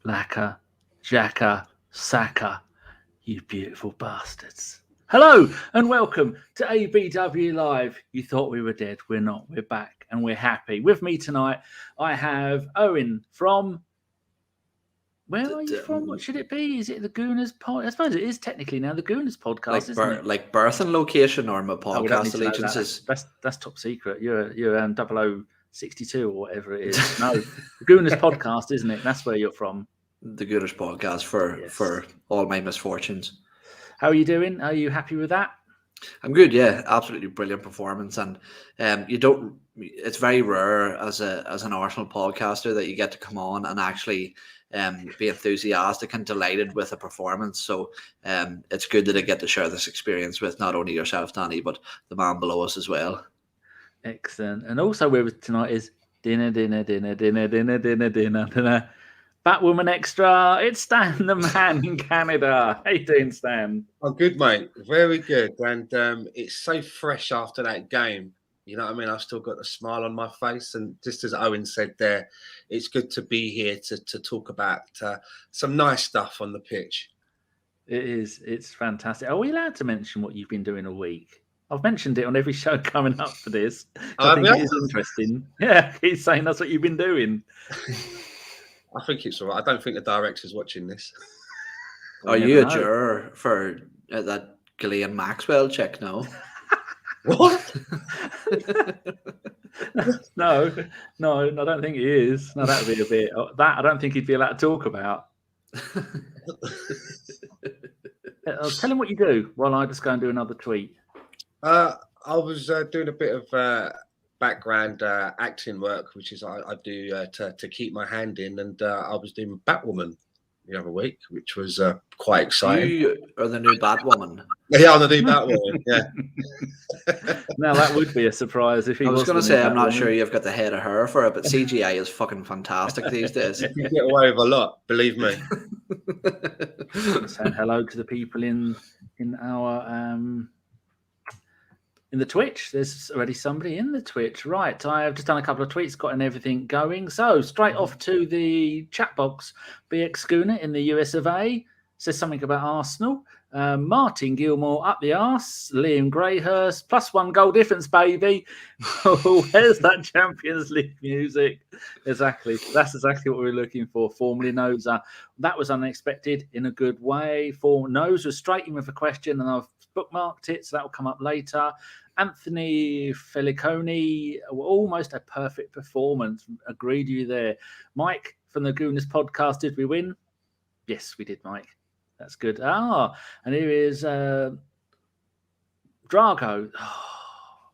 Laka, Xhaka, Saka, you beautiful bastards. Hello and welcome to ABW Live. You thought we were dead. We're not. We're back and we're happy. With me tonight, I have Eoin from... Where are you from? What should it be? Is it the Gooners podcast? I suppose it is technically now the Gooners podcast, isn't it? Like birth and location or my podcast allegiances? That's top secret. You're 0062 or whatever it is. No, the Gooners podcast, isn't it? That's where you're from. The Gooners podcast for all my misfortunes. How are you doing? Are you happy with that? I'm good, yeah. Absolutely brilliant performance, and it's very rare as an Arsenal podcaster that you get to come on and actually be enthusiastic and delighted with a performance. So it's good that I get to share this experience with not only yourself, Danny, but the man below us as well. Excellent. And also with us tonight is dinner. Batwoman Extra. It's Stan, the man in Canada. How you doing, Stan? I'm good, mate. Very good. And it's so fresh after that game. You know what I mean? I've still got a smile on my face. And just as Owen said there, it's good to be here to talk about some nice stuff on the pitch. It is. It's fantastic. Are we allowed to mention what you've been doing all week? I've mentioned it on every show coming up for this. I think it is interesting. Yeah, he's saying that's what you've been doing. I think it's all right. I don't think the director's watching this. Are you a juror for that Gillian Maxwell check now? What? No, I don't think he is. No, that would be a bit... That I don't think he'd be allowed to talk about. Tell him what you do while I just go and do another tweet. I was doing a bit of background acting work, which is I do to keep my hand in, and I was doing Batwoman the other week, which was quite exciting. You are the new Batwoman. Yeah, I'm the new Batwoman. Yeah. Now that would be a surprise if he. I was going to say I'm not sure you've got the head of hair for it, but CGI is fucking fantastic these days. You get away with a lot, believe me. Saying hello to the people in our in the Twitch. There's already somebody in the Twitch. Right. I have just done a couple of tweets, gotten everything going. So straight off to the chat box. BX Schooner in the US of A says something about Arsenal. Martin Gilmore up the arse. Liam Greyhurst +1 goal difference, baby. Where's that Champions League music? Exactly. That's exactly what we were looking for. Formerly knows that was unexpected in a good way. For Nose was straight in with a question, and I've bookmarked it, so that will come up later. Anthony Feliconi, almost a perfect performance. Agreed with you there. Mike from the Gooners podcast, did we win? Yes, we did, Mike. That's good. And here is Drago.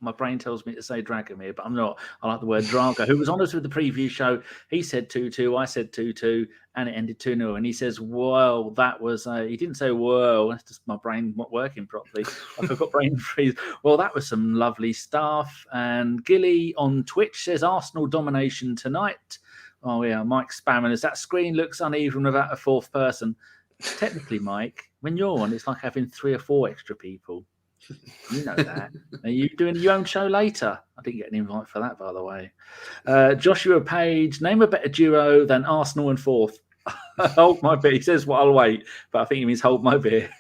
My brain tells me to say Dragomir, but I'm not. I like the word Drago, who was honest with the preview show. He said 2-2, I said 2-2, and it ended 2-0. And he says, well, that was... he didn't say, whoa, that's just my brain not working properly. I've got brain freeze. Well, that was some lovely stuff. And Gilly on Twitch says, Arsenal domination tonight. Oh, yeah, Mike spamming us. That screen looks uneven without a fourth person. Technically, Mike, when you're on, it's like having 3 or 4 extra people. You know that. Are you doing your own show later? I didn't get an invite for that, by the way. Joshua Page, name a better duo than Arsenal and fourth. Hold my beer. He says, well, I'll wait. But I think he means hold my beer.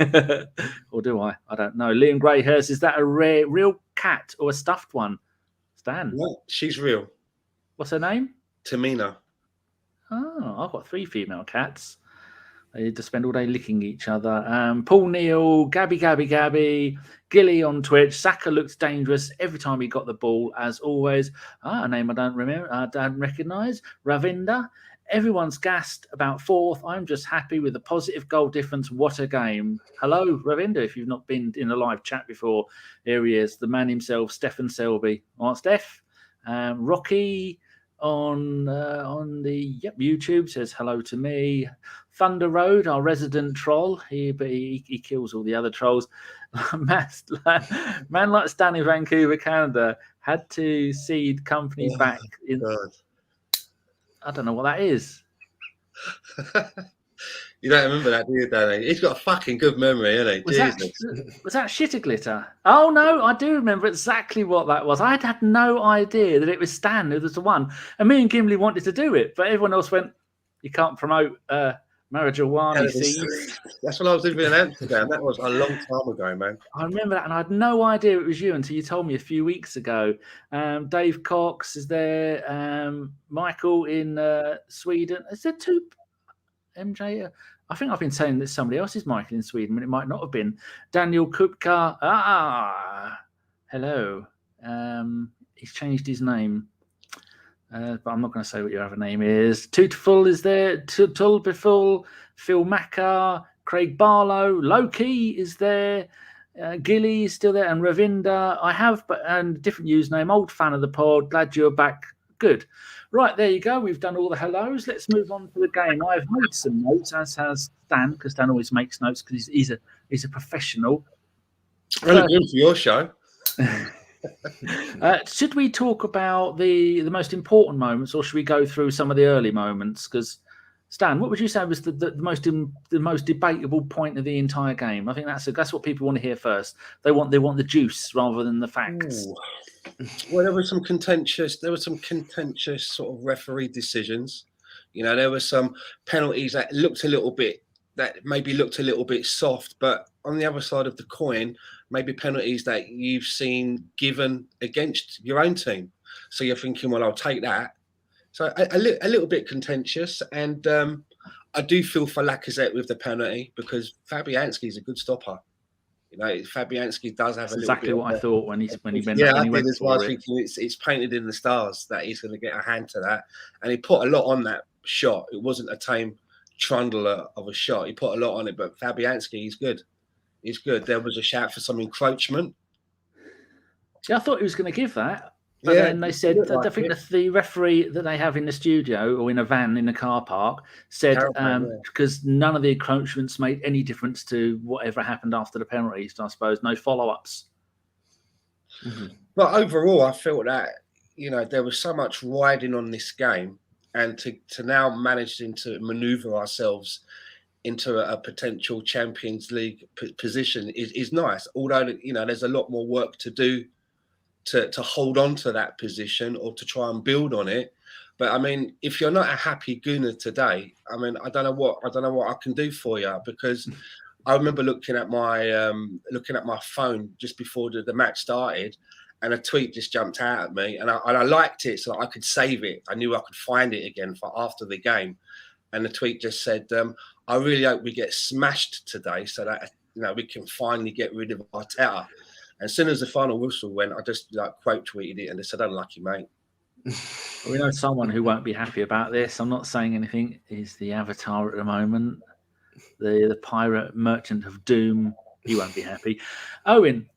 Or do I? I don't know. Liam Greyhurst, is that a real cat or a stuffed one? Stan? No, she's real. What's her name? Tamina. Oh, I've got 3 female cats. They just spend all day licking each other. Paul Neal, Gabby, Gilly on Twitch. Saka looks dangerous every time he got the ball, as always. A name I don't remember, I don't recognise. Ravinda. Everyone's gassed about fourth. I'm just happy with the positive goal difference. What a game. Hello, Ravinda, if you've not been in a live chat before. Here he is, the man himself, Stefan Selby. All right, Steph. Rocky on the YouTube says hello to me. Thunder Road, our resident troll. He kills all the other trolls. Man like Stan in Vancouver, Canada, had to cede company back in. God. I don't know what that is. You don't remember that, do you, Danny? He's got a fucking good memory, hasn't he? Was that Shitter-Glitter? Oh, no, I do remember exactly what that was. I had no idea that it was Stan who was the one. And me and Gimli wanted to do it, but everyone else went, You can't promote marijuana seeds. That's what I was living in Amsterdam. That was a long time ago, man. I remember that, and I had no idea it was you until you told me a few weeks ago. Dave Cox is there. Michael in Sweden. Is there two MJ? I think I've been saying that somebody else is Michael in Sweden, but it might not have been. Daniel Kupka. Hello. He's changed his name. But I'm not going to say what your other name is. Tutful is there. Tulbiful, Phil Macker, Craig Barlow, Loki is there. Gilly is still there, and Ravinda. I have, and different username. Old fan of the pod. Glad you're back. Good. Right, there you go. We've done all the hellos. Let's move on to the game. I've made some notes, as has Stan, because Stan always makes notes because he's a professional. Really good for your show. Should we talk about the most important moments, or should we go through some of the early moments? Because Stan, what would you say was the most debatable point of the entire game? I think that's what people want to hear first. They want the juice rather than the facts. Ooh. Well, there were some contentious sort of referee decisions. You know, there were some penalties that maybe looked a little bit soft, but on the other side of the coin, maybe penalties that you've seen given against your own team. So you're thinking, well, I'll take that. So a little bit contentious, and I do feel for Lacazette with the penalty because Fabianski is a good stopper. You know, Fabianski does have exactly what I thought when he went. Yeah, I did as well. I think it's painted in the stars that he's going to get a hand to that, and he put a lot on that shot. It wasn't a tame trundle of a shot. He put a lot on it, but Fabianski, he's good. He's good. There was a shout for some encroachment. Yeah, I thought he was going to give that. But then they said, I think the referee that they have in the studio or in a van in the car park said, because none of the encroachments made any difference to whatever happened after the penalties, I suppose, no follow-ups. Mm-hmm. But overall, I felt that, you know, there was so much riding on this game, and to now manage to manoeuvre ourselves into a potential Champions League position is nice. Although, you know, there's a lot more work to do to hold on to that position or to try and build on it. But I mean, if you're not a happy Gunner today, I mean, I don't know what I can do for you, because I remember looking at my phone just before the match started, and a tweet just jumped out at me, and I liked it so I could save it. I knew I could find it again for after the game, and the tweet just said, "I really hope we get smashed today so that, you know, we can finally get rid of Arteta." As soon as the final whistle went, I just quote tweeted it and I said, "Unlucky, mate." We know someone who won't be happy about this. I'm not saying anything. Is the Avatar at the moment, the pirate merchant of doom. He won't be happy. Owen,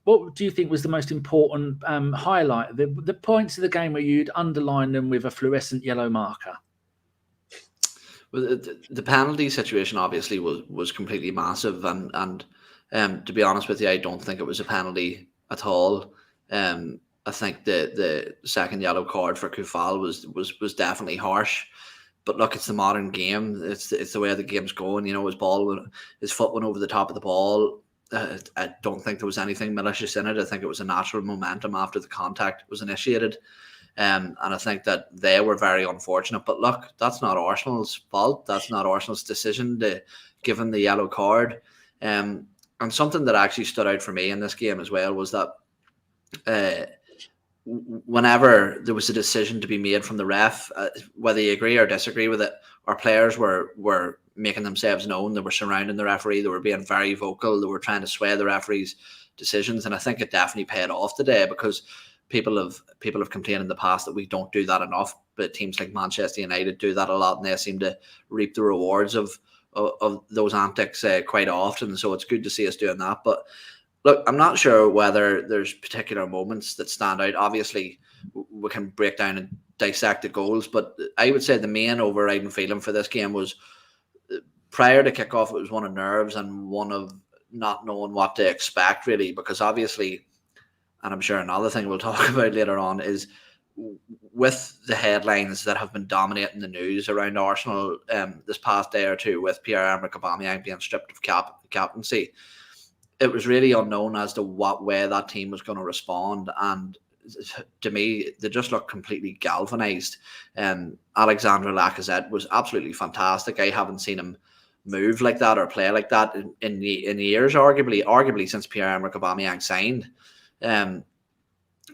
what do you think was the most important highlight? The points of the game where you'd underline them with a fluorescent yellow marker. Well, the penalty situation obviously was completely massive, and to be honest with you, I don't think it was a penalty at all. I think the second yellow card for Koufal was definitely harsh. But look, it's the modern game. It's the way the game's going. You know, his foot went over the top of the ball. I don't think there was anything malicious in it. I think it was a natural momentum after the contact was initiated. And I think that they were very unfortunate. But look, that's not Arsenal's fault. That's not Arsenal's decision to give him the yellow card. And something that actually stood out for me in this game as well was that whenever there was a decision to be made from the ref, whether you agree or disagree with it, our players were making themselves known. They were surrounding the referee. They were being very vocal. They were trying to sway the referee's decisions. And I think it definitely paid off today, because people have complained in the past that we don't do that enough. But teams like Manchester United do that a lot, and they seem to reap the rewards of those antics quite often. So it's good to see us doing that. But look, I'm not sure whether there's particular moments that stand out. Obviously, we can break down and dissect the goals, but I would say the main overriding feeling for this game was, prior to kickoff, it was one of nerves and one of not knowing what to expect, really, because obviously, and I'm sure another thing we'll talk about later on, is with the headlines that have been dominating the news around Arsenal this past day or two, with Pierre-Emerick Aubameyang being stripped of captaincy, it was really unknown as to what way that team was going to respond. And to me, they just look completely galvanised. Alexandre Lacazette was absolutely fantastic. I haven't seen him move like that or play like that in years, arguably since Pierre-Emerick Aubameyang signed.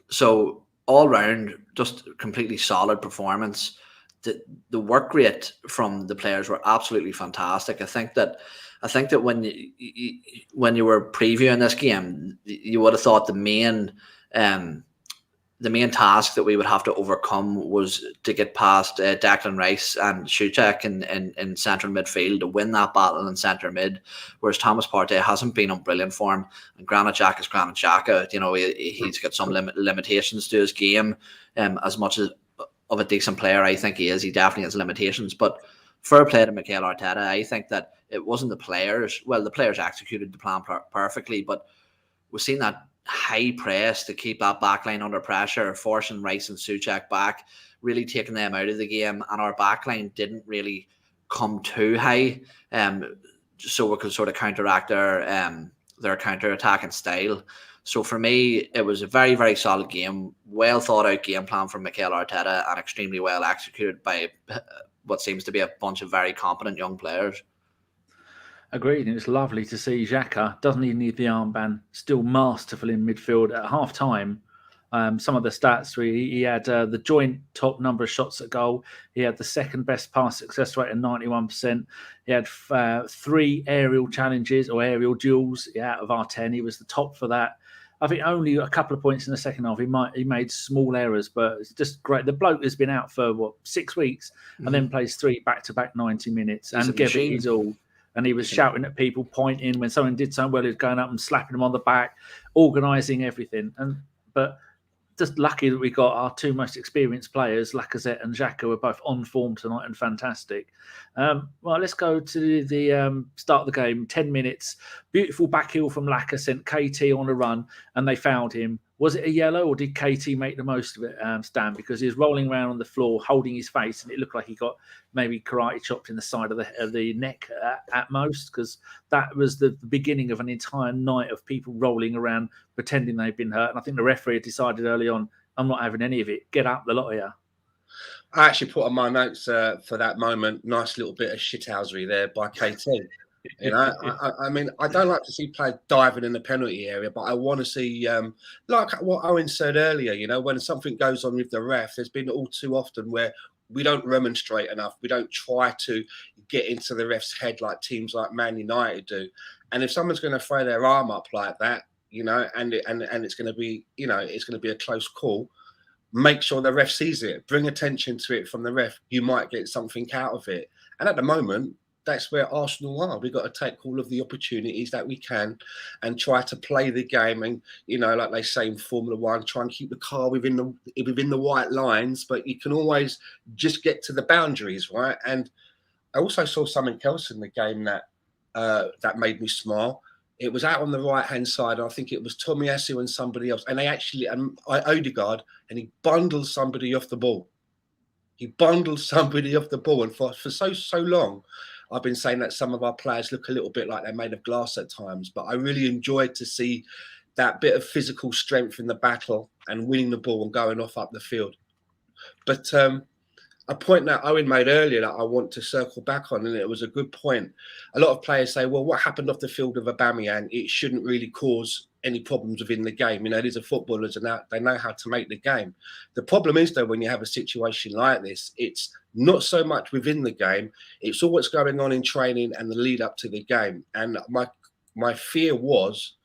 So all round, just completely solid performance. The work rate from the players were absolutely fantastic. I think that when you were previewing this game, you would have thought the main task that we would have to overcome was to get past Declan Rice and Souček in central midfield to win that battle in centre mid, whereas Thomas Partey hasn't been on brilliant form, and Granit Xhaka is Granit Xhaka. You know, he's got some limitations to his game. As much as of a decent player I think he is, he definitely has limitations. But fair play to Mikel Arteta. I think that it wasn't the players. Well, the players executed the plan perfectly, but we've seen that high press to keep that backline under pressure, forcing Rice and Souček back, really taking them out of the game, and our backline didn't really come too high, so we could sort of counteract their counter-attacking style. So for me, it was a very, very solid game, well thought out game plan from Mikel Arteta, and extremely well executed by what seems to be a bunch of very competent young players. Agreed, and it's lovely to see Xhaka, doesn't even need the armband, still masterful in midfield at half-time. Some of the stats, he had the joint top number of shots at goal. He had the second best pass success rate at 91%. He had 3 aerial challenges or aerial duels out of our 10. He was the top for that. I think only a couple of points in the second half. He made small errors, but it's just great. The bloke has been out for 6 weeks and then plays 3 back-to-back 90 minutes. He's and give it his all. And he was shouting at people, pointing when someone did something well. He was going up and slapping them on the back, organising everything. But just lucky that we got our 2 most experienced players, Lacazette and Xhaka, were both on form tonight and fantastic. Well, let's go to the start of the game. 10 minutes, beautiful back heel from Lacazette, sent KT on a run, and they fouled him. Was it a yellow, or did KT make the most of it, Stan? Because he was rolling around on the floor, holding his face, and it looked like he got maybe karate chopped in the side of the neck at most, because that was the beginning of an entire night of people rolling around, pretending they've been hurt. And I think the referee decided early on, I'm not having any of it. Get up, the lot of you. I actually put on my notes for that moment, nice little bit of shithousery there by KT. You know, I mean, I don't like to see players diving in the penalty area, but I want to see, like what Owen said earlier, you know, when something goes on with the ref, there's been all too often where we don't remonstrate enough. We don't try to get into the ref's head like teams like Man United do. And if someone's going to throw their arm up like that, you know, and it's going to be, you know, it's going to be a close call, make sure the ref sees it. Bring attention to it from the ref. You might get something out of it. And at the moment, that's where Arsenal are. We've got to take all of the opportunities that we can and try to play the game. And, you know, like they say in Formula One, try and keep the car within the white lines, but you can always just get to the boundaries, right? And I also saw something else in the game that made me smile. It was out on the right-hand side. I think it was Tomiyasu and somebody else. And they actually, Odegaard, and he bundled somebody off the ball. And for so long, I've been saying that some of our players look a little bit like they're made of glass at times, but I really enjoyed to see that bit of physical strength in the battle and winning the ball and going off up the field. But a point that Owen made earlier that I want to circle back on, and it was a good point. A lot of players say, well, what happened off the field of Aubameyang, it shouldn't really cause any problems within the game. You know, these are footballers and they know how to make the game. The problem is, though, when you have a situation like this, it's not so much within the game. It's all what's going on in training and the lead up to the game. And my fear was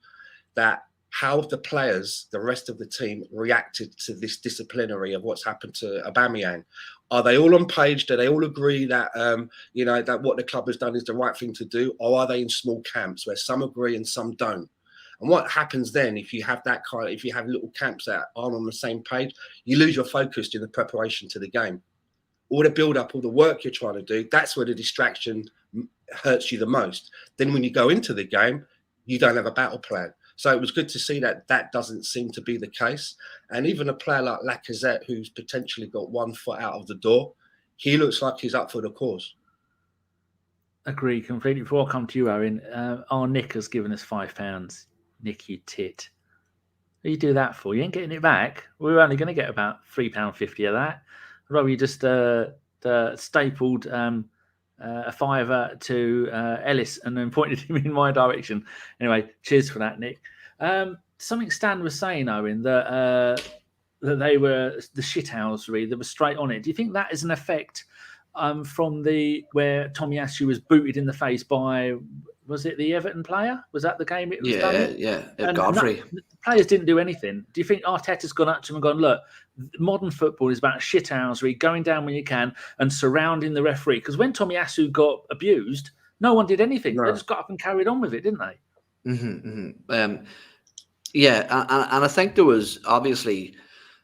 that how the players, the rest of the team, reacted to this disciplinary of what's happened to Aubameyang. Are they all on page? Do they all agree that you know, that what the club has done is the right thing to do, or are they in small camps where some agree and some don't? And what happens then if you have if you have little camps that aren't on the same page, you lose your focus in the preparation to the game. All the build-up, all the work you're trying to do, that's where the distraction hurts you the most. Then when you go into the game, you don't have a battle plan. So it was good to see that that doesn't seem to be the case. And even a player like Lacazette, who's potentially got 1 foot out of the door, he looks like he's up for the cause. Agree completely. Before I come to you, Owen, our Nick has given us £5. Nick, you tit. What do you do that for? You ain't getting it back. We're only going to get about £3.50 of that. Rowe, you just stapled a fiver to Ellis and then pointed him in my direction. Anyway, cheers for that, Nick. Something Stan was saying, Owen, that they were the shithousery, they were straight on it. Do you think that is an effect from where Tomiyasu was booted in the face by, was it the Everton player? Was that the game it was done in? Yeah, Godfrey. The players didn't do anything. Do you think Arteta's gone up to him and gone, look, modern football is about shithousery, going down when you can and surrounding the referee? Because when Tomiyasu got abused, no one did anything. No. They just got up and carried on with it, didn't they? Yeah, and I think there was obviously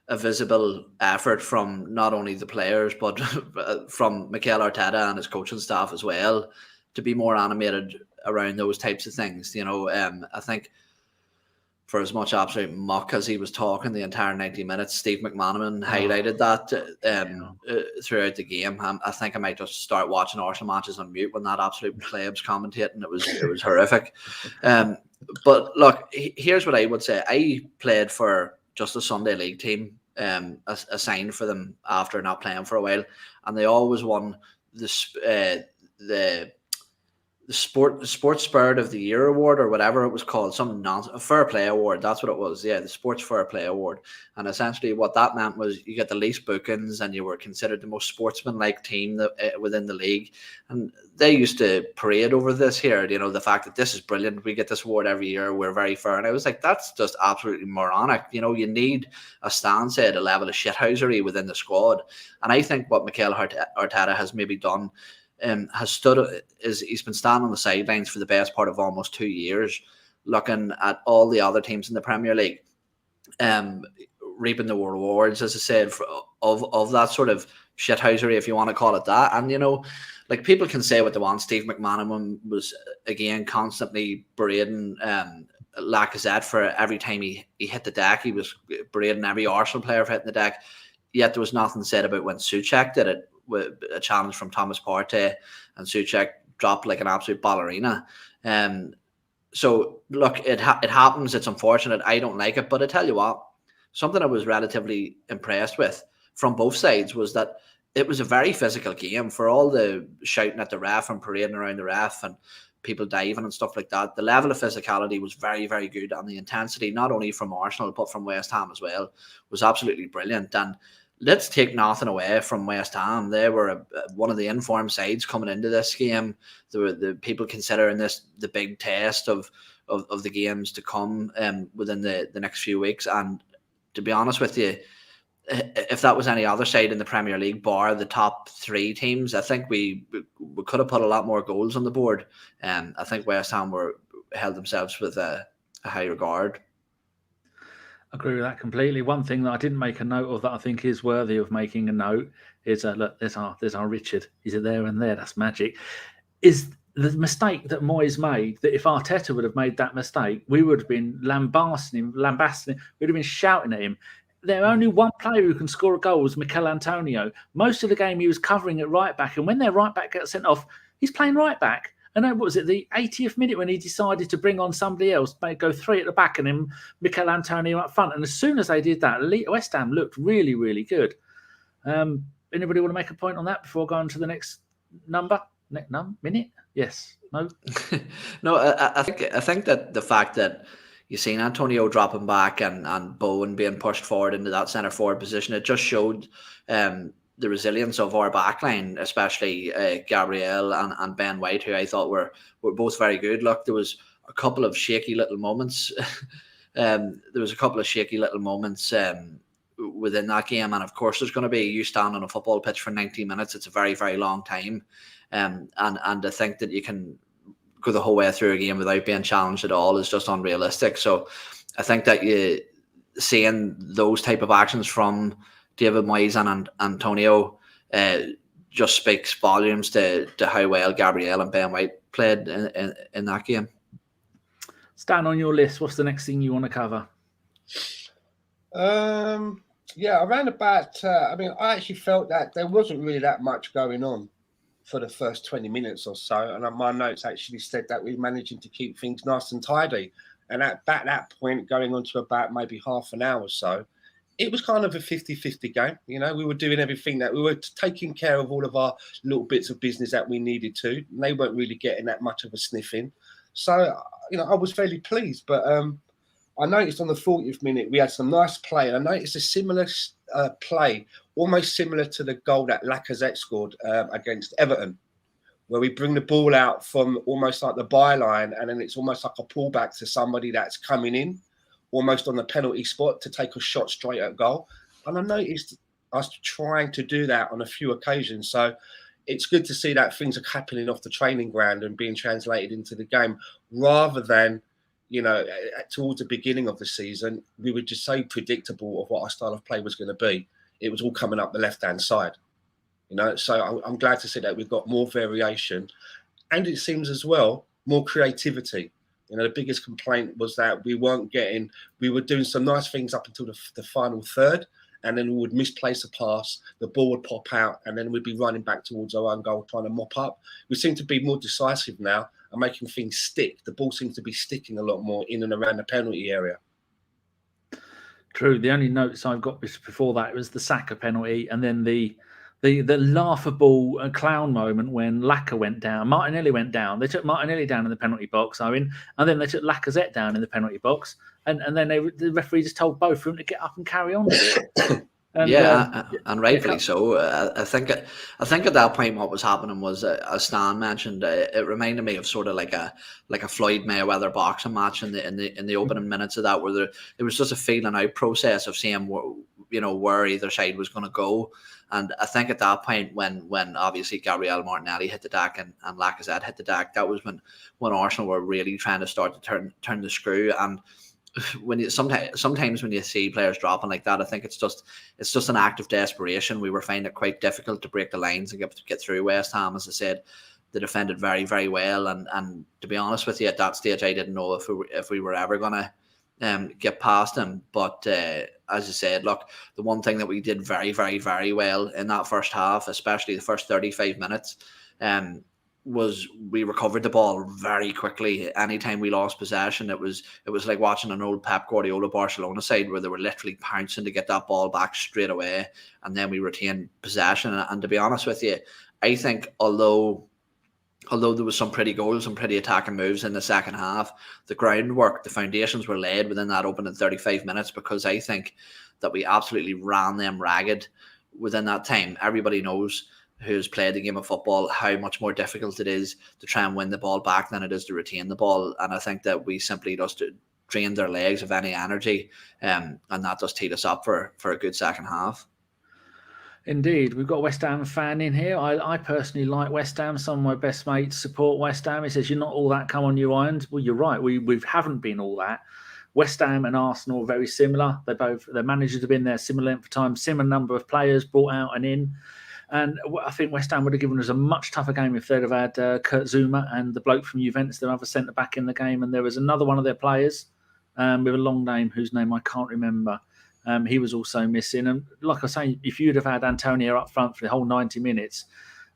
a visible effort from not only the players, but from Mikel Arteta and his coaching staff as well, to be more animated around those types of things. You know, I think for as much absolute muck as he was talking the entire 90 minutes, Steve McManaman highlighted that throughout the game. I think I might just start watching Arsenal matches on mute when that absolute plebs commentating. It was horrific. But look, here's what I would say. I played for just a Sunday league team, assigned for them after not playing for a while, and they always won the Sports Spirit of the Year award, or whatever it was called, a fair play award. That's what it was. Yeah, the Sports Fair Play award. And essentially what that meant was you get the least bookings and you were considered the most sportsmanlike team within the league. And they used to parade over this here, you know, the fact that this is brilliant. We get this award every year. We're very fair. And I was like, that's just absolutely moronic. You know, you need a stance at a level of shithousery within the squad. And I think what Mikel Arteta has maybe done he's been standing on the sidelines for the best part of almost 2 years, looking at all the other teams in the Premier League, reaping the rewards, as I said, of that sort of shithousery, if you want to call it that. And, you know, like, people can say what they want. Steve McManaman was, again, constantly berating Lacazette for every time he hit the deck. He was berating every Arsenal player for hitting the deck. Yet there was nothing said about when Souček did it, with a challenge from Thomas Partey, and Souček dropped like an absolute ballerina. So look, it happens. It's unfortunate. I don't like it, but I tell you what, something I was relatively impressed with from both sides was that it was a very physical game. For all the shouting at the ref and parading around the ref and people diving and stuff like that, the level of physicality was very, very good, and the intensity, not only from Arsenal but from West Ham as well, was absolutely brilliant. And let's take nothing away from West Ham. They were one of the informed sides coming into this game. There were the people considering this the big test of the games to come within the next few weeks. And to be honest with you, if that was any other side in the Premier League, bar the top three teams, I think we could have put a lot more goals on the board. I think West Ham held themselves with a high regard. I agree with that completely. One thing that I didn't make a note of that I think is worthy of making a note is look, there's our Richard. He's there and there. That's magic. Is the mistake that Moyes made, that if Arteta would have made that mistake, we would have been lambasting him. We'd have been shouting at him. There only one player who can score a goal was Mikel Antonio. Most of the game he was covering at right back, and when their right back gets sent off, he's playing right back. And then, what was it, the 80th minute when he decided to bring on somebody else, go three at the back and then Mikel Antonio up front. And as soon as they did that, West Ham looked really, really good. Anybody want to make a point on that before going to the next minute? Yes. No? No, I think that the fact that you've seen Antonio dropping back and Bowen being pushed forward into that centre forward position, it just showed the resilience of our backline, especially Gabriel and Ben White, who I thought were both very good. Look, there was a couple of shaky little moments. Within that game, and of course there's going to be, you stand on a football pitch for 90 minutes. It's a very, very long time, and to think that you can go the whole way through a game without being challenged at all is just unrealistic. So I think that you seeing those type of actions from David Moyes and Antonio just speaks volumes to how well Gabriel and Ben White played in that game. Stan, on your list, what's the next thing you want to cover? Yeah, around about, I actually felt that there wasn't really that much going on for the first 20 minutes or so. And my notes actually said that we were managing to keep things nice and tidy. And at that point, going on to about maybe half an hour or so, it was kind of a 50-50 game. You know, we were doing everything that we were taking care of all of our little bits of business that we needed to. And they weren't really getting that much of a sniff in. So, you know, I was fairly pleased. But I noticed on the 40th minute, we had some nice play. And I noticed a similar play, almost similar to the goal that Lacazette scored against Everton, where we bring the ball out from almost like the byline, and then it's almost like a pullback to somebody that's coming in, almost on the penalty spot to take a shot straight at goal. And I noticed us trying to do that on a few occasions. So it's good to see that things are happening off the training ground and being translated into the game, rather than, you know, towards the beginning of the season, we were just so predictable of what our style of play was going to be. It was all coming up the left-hand side, you know. So I'm glad to see that we've got more variation, and it seems as well more creativity. You know, the biggest complaint was that we were doing some nice things up until the final third, and then we would misplace a pass, the ball would pop out, and then we'd be running back towards our own goal trying to mop up. We seem to be more decisive now and making things stick. The ball seems to be sticking a lot more in and around the penalty area. True. The only notes I've got before that was the Saka penalty, and then the laughable clown moment when Laka went down. Martinelli went down. They took Martinelli down in the penalty box, and then they took Lacazette down in the penalty box, and then the referee just told both of them to get up and carry on with it. And rightfully so. I think at that point what was happening was, as Stan mentioned, it reminded me of sort of like a Floyd Mayweather boxing match in the opening minutes of that, where there was just a feeling out process of seeing where either side was going to go. And I think at that point, when obviously Gabriel Martinelli hit the deck and Lacazette hit the deck, that was when Arsenal were really trying to start to turn the screw. And sometimes when you see players dropping like that, I think it's just an act of desperation. We were finding it quite difficult to break the lines and get through West Ham. As I said, they defended very, very well, and to be honest with you, at that stage I didn't know if we were ever going to get past them. But as I said, look, the one thing that we did very, very, very well in that first half, especially the first 35 minutes, was we recovered the ball very quickly. Anytime we lost possession, it was like watching an old Pep Guardiola Barcelona side, where they were literally pouncing to get that ball back straight away, and then we retained possession. And to be honest with you, I think although there was some pretty goals, some pretty attacking moves in the second half, the groundwork, the foundations were laid within that opening 35 minutes, because I think that we absolutely ran them ragged within that time. Everybody knows, who's played the game of football, how much more difficult it is to try and win the ball back than it is to retain the ball. And I think that we simply just drained their legs of any energy, and that just teed us up for a good second half. Indeed. We've got a West Ham fan in here. I personally like West Ham. Some of my best mates support West Ham. He says, you're not all that, come on, you Irons. Well, you're right. We haven't been all that. West Ham and Arsenal are very similar. Their managers have been there similar length of time, similar number of players brought out and in. And I think West Ham would have given us a much tougher game if they'd have had Kurt Zouma and the bloke from Juventus, their other centre-back, in the game. And there was another one of their players with a long name, whose name I can't remember. He was also missing. And like I say, if you'd have had Antonio up front for the whole 90 minutes,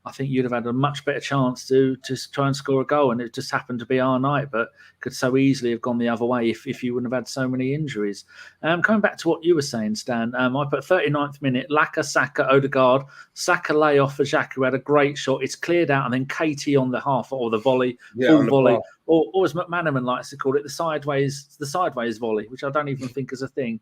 I think you'd have had a much better chance to try and score a goal. And it just happened to be our night, but could so easily have gone the other way if you wouldn't have had so many injuries. Coming back to what you were saying, Stan, I put 39th minute, Saka, Odegaard. Saka lay off for Xhaka, who had a great shot. It's cleared out, and then Katie on the half or the volley, full volley, or as McManaman likes to call it, the sideways volley, which I don't even think is a thing.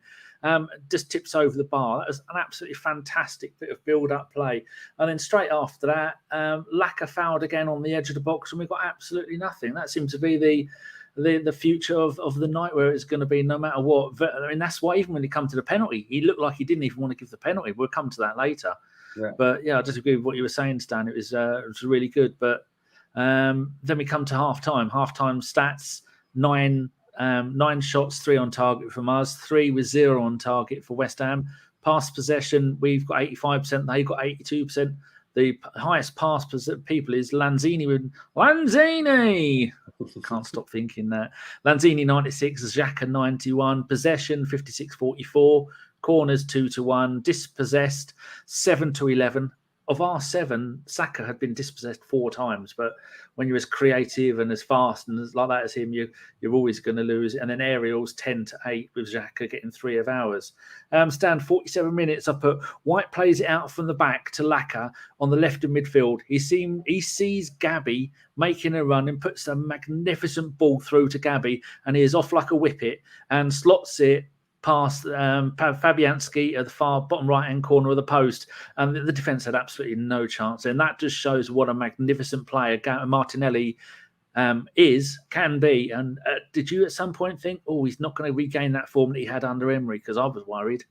Just tips over the bar. That was an absolutely fantastic bit of build-up play. And then straight after that, Laka fouled again on the edge of the box, and we got absolutely nothing. That seemed to be the future of the night, where it's going to be no matter what. I mean, that's why even when it come to the penalty, he looked like he didn't even want to give the penalty. We'll come to that later. Yeah. But yeah, I just agree with what you were saying, Stan. It was really good. But then we come to half-time. Half-time stats, 9 shots, 3 on target from us, 3 with 0 on target for West Ham. Pass possession, we've got 85%, they've got 82%. The highest pass people is Lanzini. Can't stop thinking that. Lanzini 96, Xhaka 91, possession 56-44, corners 2-1, dispossessed 7-11. of our 7, Saka had been dispossessed 4 times. But when you're as creative and as fast and as like that as him, you're always going to lose. And then Ariel's 10-8 with Xhaka getting 3 of ours. Stan, 47 minutes. I put White plays it out from the back to Laka on the left of midfield. He sees Gabby making a run and puts a magnificent ball through to Gabby, and he is off like a whippet and slots it past Fabianski at the far bottom right-hand corner of the post. And the defence had absolutely no chance. And that just shows what a magnificent player Martinelli can be. And did you at some point think, he's not going to regain that form that he had under Emery? Because I was worried.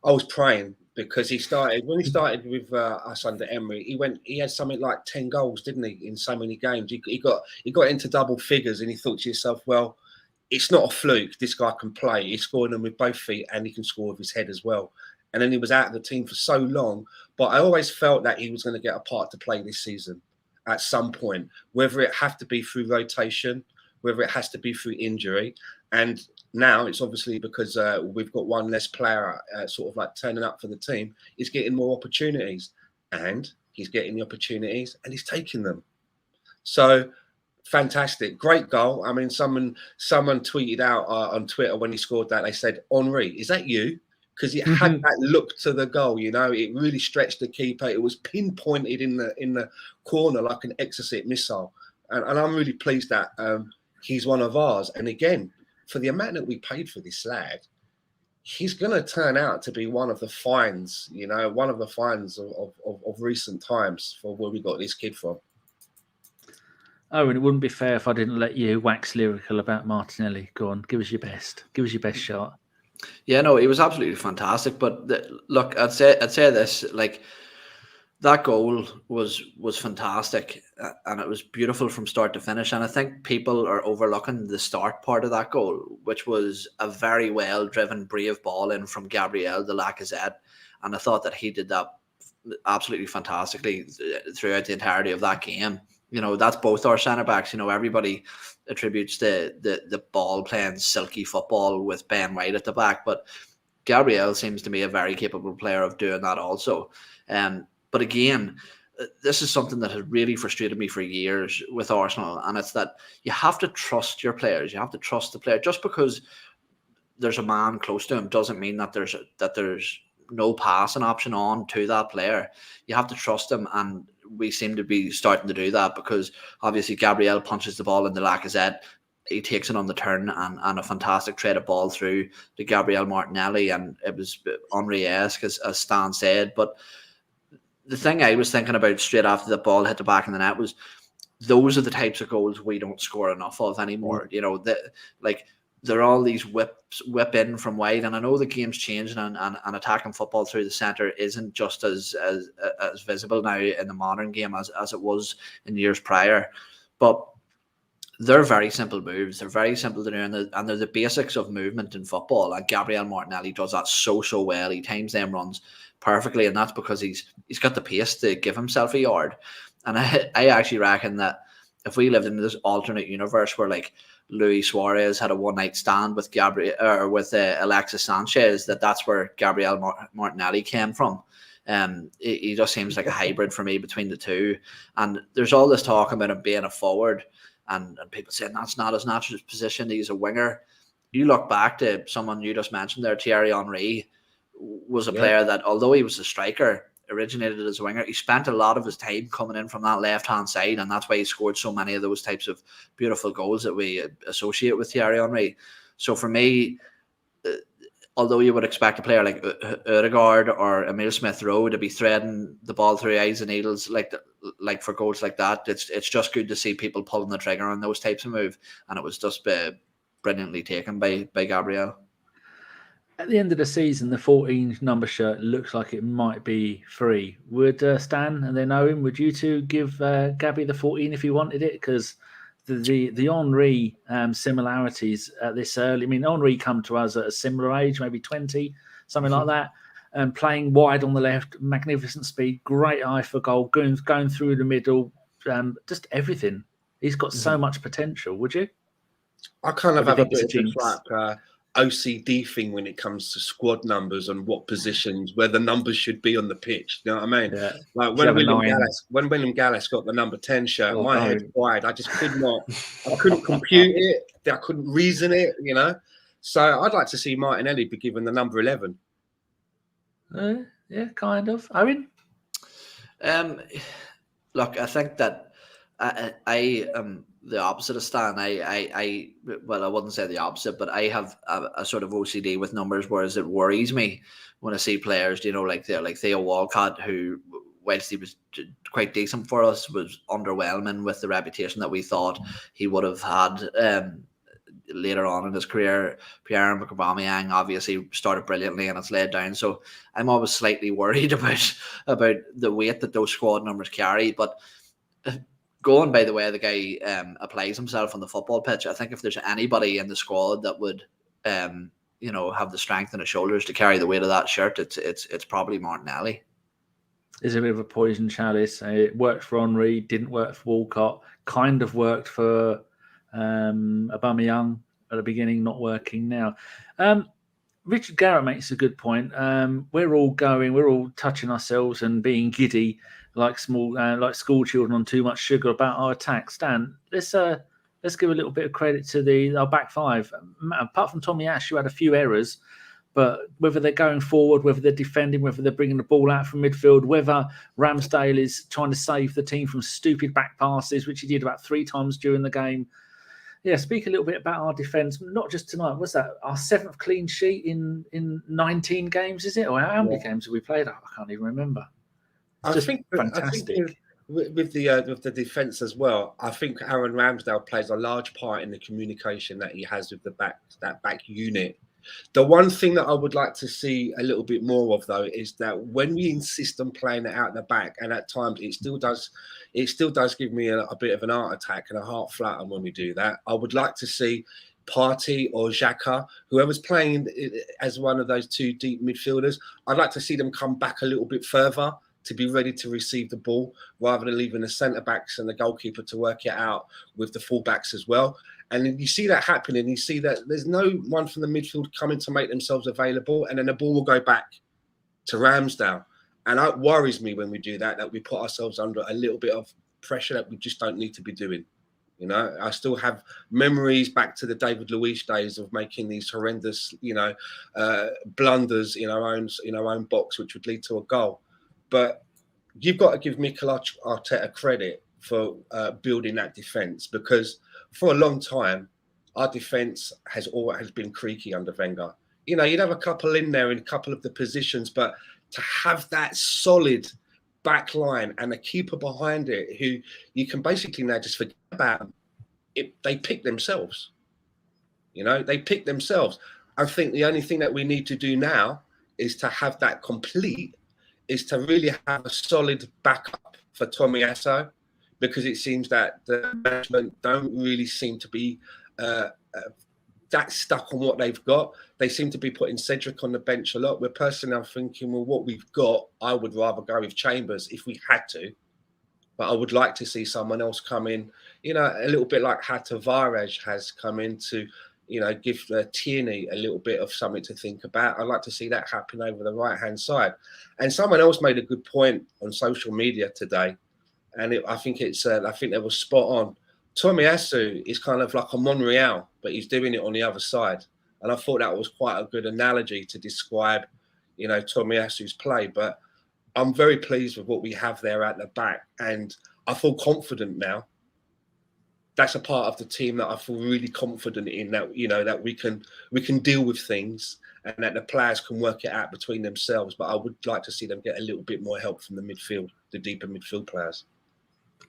I was praying, because when he started with us under Emery, he had something like 10 goals, didn't he, in so many games? He got into double figures, and he thought to yourself, well, it's not a fluke. This guy can play. He's scoring them with both feet, and he can score with his head as well. And then he was out of the team for so long. But I always felt that he was going to get a part to play this season at some point, whether it have to be through rotation, whether it has to be through injury. And now it's obviously because we've got one less player sort of like turning up for the team. He's getting more opportunities, and he's getting the opportunities, and he's taking them. So fantastic, great goal. I mean, someone tweeted out on Twitter when he scored that, they said, "Henri, is that you?" Because it had that look to the goal, you know. It really stretched the keeper. It was pinpointed in the corner like an exocet missile, and I'm really pleased that he's one of ours. And again, for the amount that we paid for this lad, he's going to turn out to be one of the finds, you know, one of the finds of recent times for where we got this kid from. Oh, and it wouldn't be fair if I didn't let you wax lyrical about Martinelli. Go on, give us your best. Give us your best shot. Yeah, no, he was absolutely fantastic. But look, I'd say this, like, that goal was fantastic, and it was beautiful from start to finish. And I think people are overlooking the start part of that goal, which was a very well driven, brave ball in from Gabriel to Lacazette. And I thought that he did that absolutely fantastically throughout the entirety of that game. You know, that's both our centre backs. You know, everybody attributes the ball playing silky football with Ben White at the back, but Gabriel seems to be a very capable player of doing that also. But again, this is something that has really frustrated me for years with Arsenal, and it's that you have to trust your players. You have to trust the player. Just because there's a man close to him doesn't mean that there's no passing option on to that player. You have to trust him, and we seem to be starting to do that, because obviously Gabriel punches the ball into Lacazette. He takes it on the turn, and a fantastic threaded ball through to Gabriel Martinelli, and it was Henri-esque, as Stan said. But the thing I was thinking about straight after the ball hit the back of the net was, those are the types of goals we don't score enough of anymore. You know, there are all these whip in from wide, and I know the game's changing, and attacking football through the centre isn't just as visible now in the modern game as it was in years prior. But they're very simple moves. They're very simple to do, and they're the basics of movement in football. And Gabriel Martinelli does that so well. He times them runs perfectly, and that's because he's got the pace to give himself a yard. And I actually reckon that if we lived in this alternate universe where, like, Luis Suarez had a one-night stand with Alexis Sanchez, that's where Gabriel Martinelli came from. He just seems like a hybrid for me between the two. And there's all this talk about him being a forward, and people saying that's not his natural position. He's a winger. You look back to someone you just mentioned there, Thierry Henry was a player that, although he was a striker, originated as a winger. He spent a lot of his time coming in from that left-hand side, and that's why he scored so many of those types of beautiful goals that we associate with Thierry Henry. So for me, although you would expect a player like Odegaard or Emile Smith-Rowe to be threading the ball through eyes and needles like for goals like that, it's just good to see people pulling the trigger on those types of move, and it was just brilliantly taken by Gabriel. At the end of the season, the 14 number shirt looks like it might be free. Would Stan and then Owen, would you two give Gabby the 14 if he wanted it? Because the Henri similarities at this early. I mean, Henri come to us at a similar age, maybe 20, something like that, and playing wide on the left, magnificent speed, great eye for goal, going through the middle, just everything. He's got so much potential. Would you? I kind of have a bit of like OCD thing when it comes to squad numbers and what positions where the numbers should be on the pitch. You know what I mean? Yeah. Like when William Gallas got the number 10 shirt, my head fried. I just could not. I couldn't compute it. I couldn't reason it. You know. So I'd like to see Martinelli be given the number 11. Yeah, kind of. Owen? Look, I think that I am the opposite of Stan. I wouldn't say the opposite, but I have a sort of OCD with numbers, whereas it worries me when I see players, like Theo Walcott, who, whilst he was quite decent for us, was underwhelming with the reputation that we thought he would have had later on in his career. Pierre-Emerick Aubameyang obviously started brilliantly and it's laid down. So I'm always slightly worried about the weight that those squad numbers carry. But going by the way the guy applies himself on the football pitch, I think if there's anybody in the squad that would have the strength in his shoulders to carry the weight of that shirt, it's probably Martinelli. Is a bit of a poison chalice. It worked for Henry, didn't work for Walcott, kind of worked for Aubameyang at the beginning, not working now. Richard Garrett makes a good point. We're all touching ourselves and being giddy like school children on too much sugar about our attack. Stan, let's give a little bit of credit to our back five. Apart from Tomiyasu, who had a few errors, but whether they're going forward, whether they're defending, whether they're bringing the ball out from midfield, whether Ramsdale is trying to save the team from stupid back passes, which he did about 3 times during the game. Yeah, speak a little bit about our defence, not just tonight. What's that? Our 7th clean sheet in 19 games, is it? Or how many games have we played? I can't even remember. I think fantastic. With the defence as well, I think Aaron Ramsdale plays a large part in the communication that he has with that back unit. The one thing that I would like to see a little bit more of, though, is that when we insist on playing it out the back, and at times it still does give me a bit of an heart attack and a heart flutter when we do that. I would like to see Partey or Xhaka, whoever's playing as one of those 2 deep midfielders, I'd like to see them come back a little bit further to be ready to receive the ball, rather than leaving the centre-backs and the goalkeeper to work it out with the full-backs as well. And then you see that happening. You see that there's no one from the midfield coming to make themselves available, and then the ball will go back to Ramsdale. And it worries me when we do that we put ourselves under a little bit of pressure that we just don't need to be doing. I still have memories back to the David Luiz days of making these horrendous, blunders in our own box, which would lead to a goal. But you've got to give Mikel Arteta credit for building that defence, because for a long time, our defence has been creaky under Wenger. You'd have a couple in there in a couple of the positions, but to have that solid back line and a keeper behind it who you can basically now just forget about, they pick themselves. They pick themselves. I think the only thing that we need to do now is to have that complete, is to really have a solid backup for Tomiyasu, because it seems that the management don't really seem to be that stuck on what they've got. They seem to be putting Cedric on the bench a lot. We're personally thinking, well, what we've got, I would rather go with Chambers if we had to. But I would like to see someone else come in, a little bit like how Tavares has come in to, give Tierney a little bit of something to think about. I'd like to see that happen over the right-hand side. And someone else made a good point on social media today, and I think they were spot on. Tomiyasu is kind of like a Monreal, but he's doing it on the other side. And I thought that was quite a good analogy to describe, Tomiyasu's play. But I'm very pleased with what we have there at the back, and I feel confident now. That's a part of the team that I feel really confident in, that that we can deal with things, and that the players can work it out between themselves. But I would like to see them get a little bit more help from the midfield, the deeper midfield players.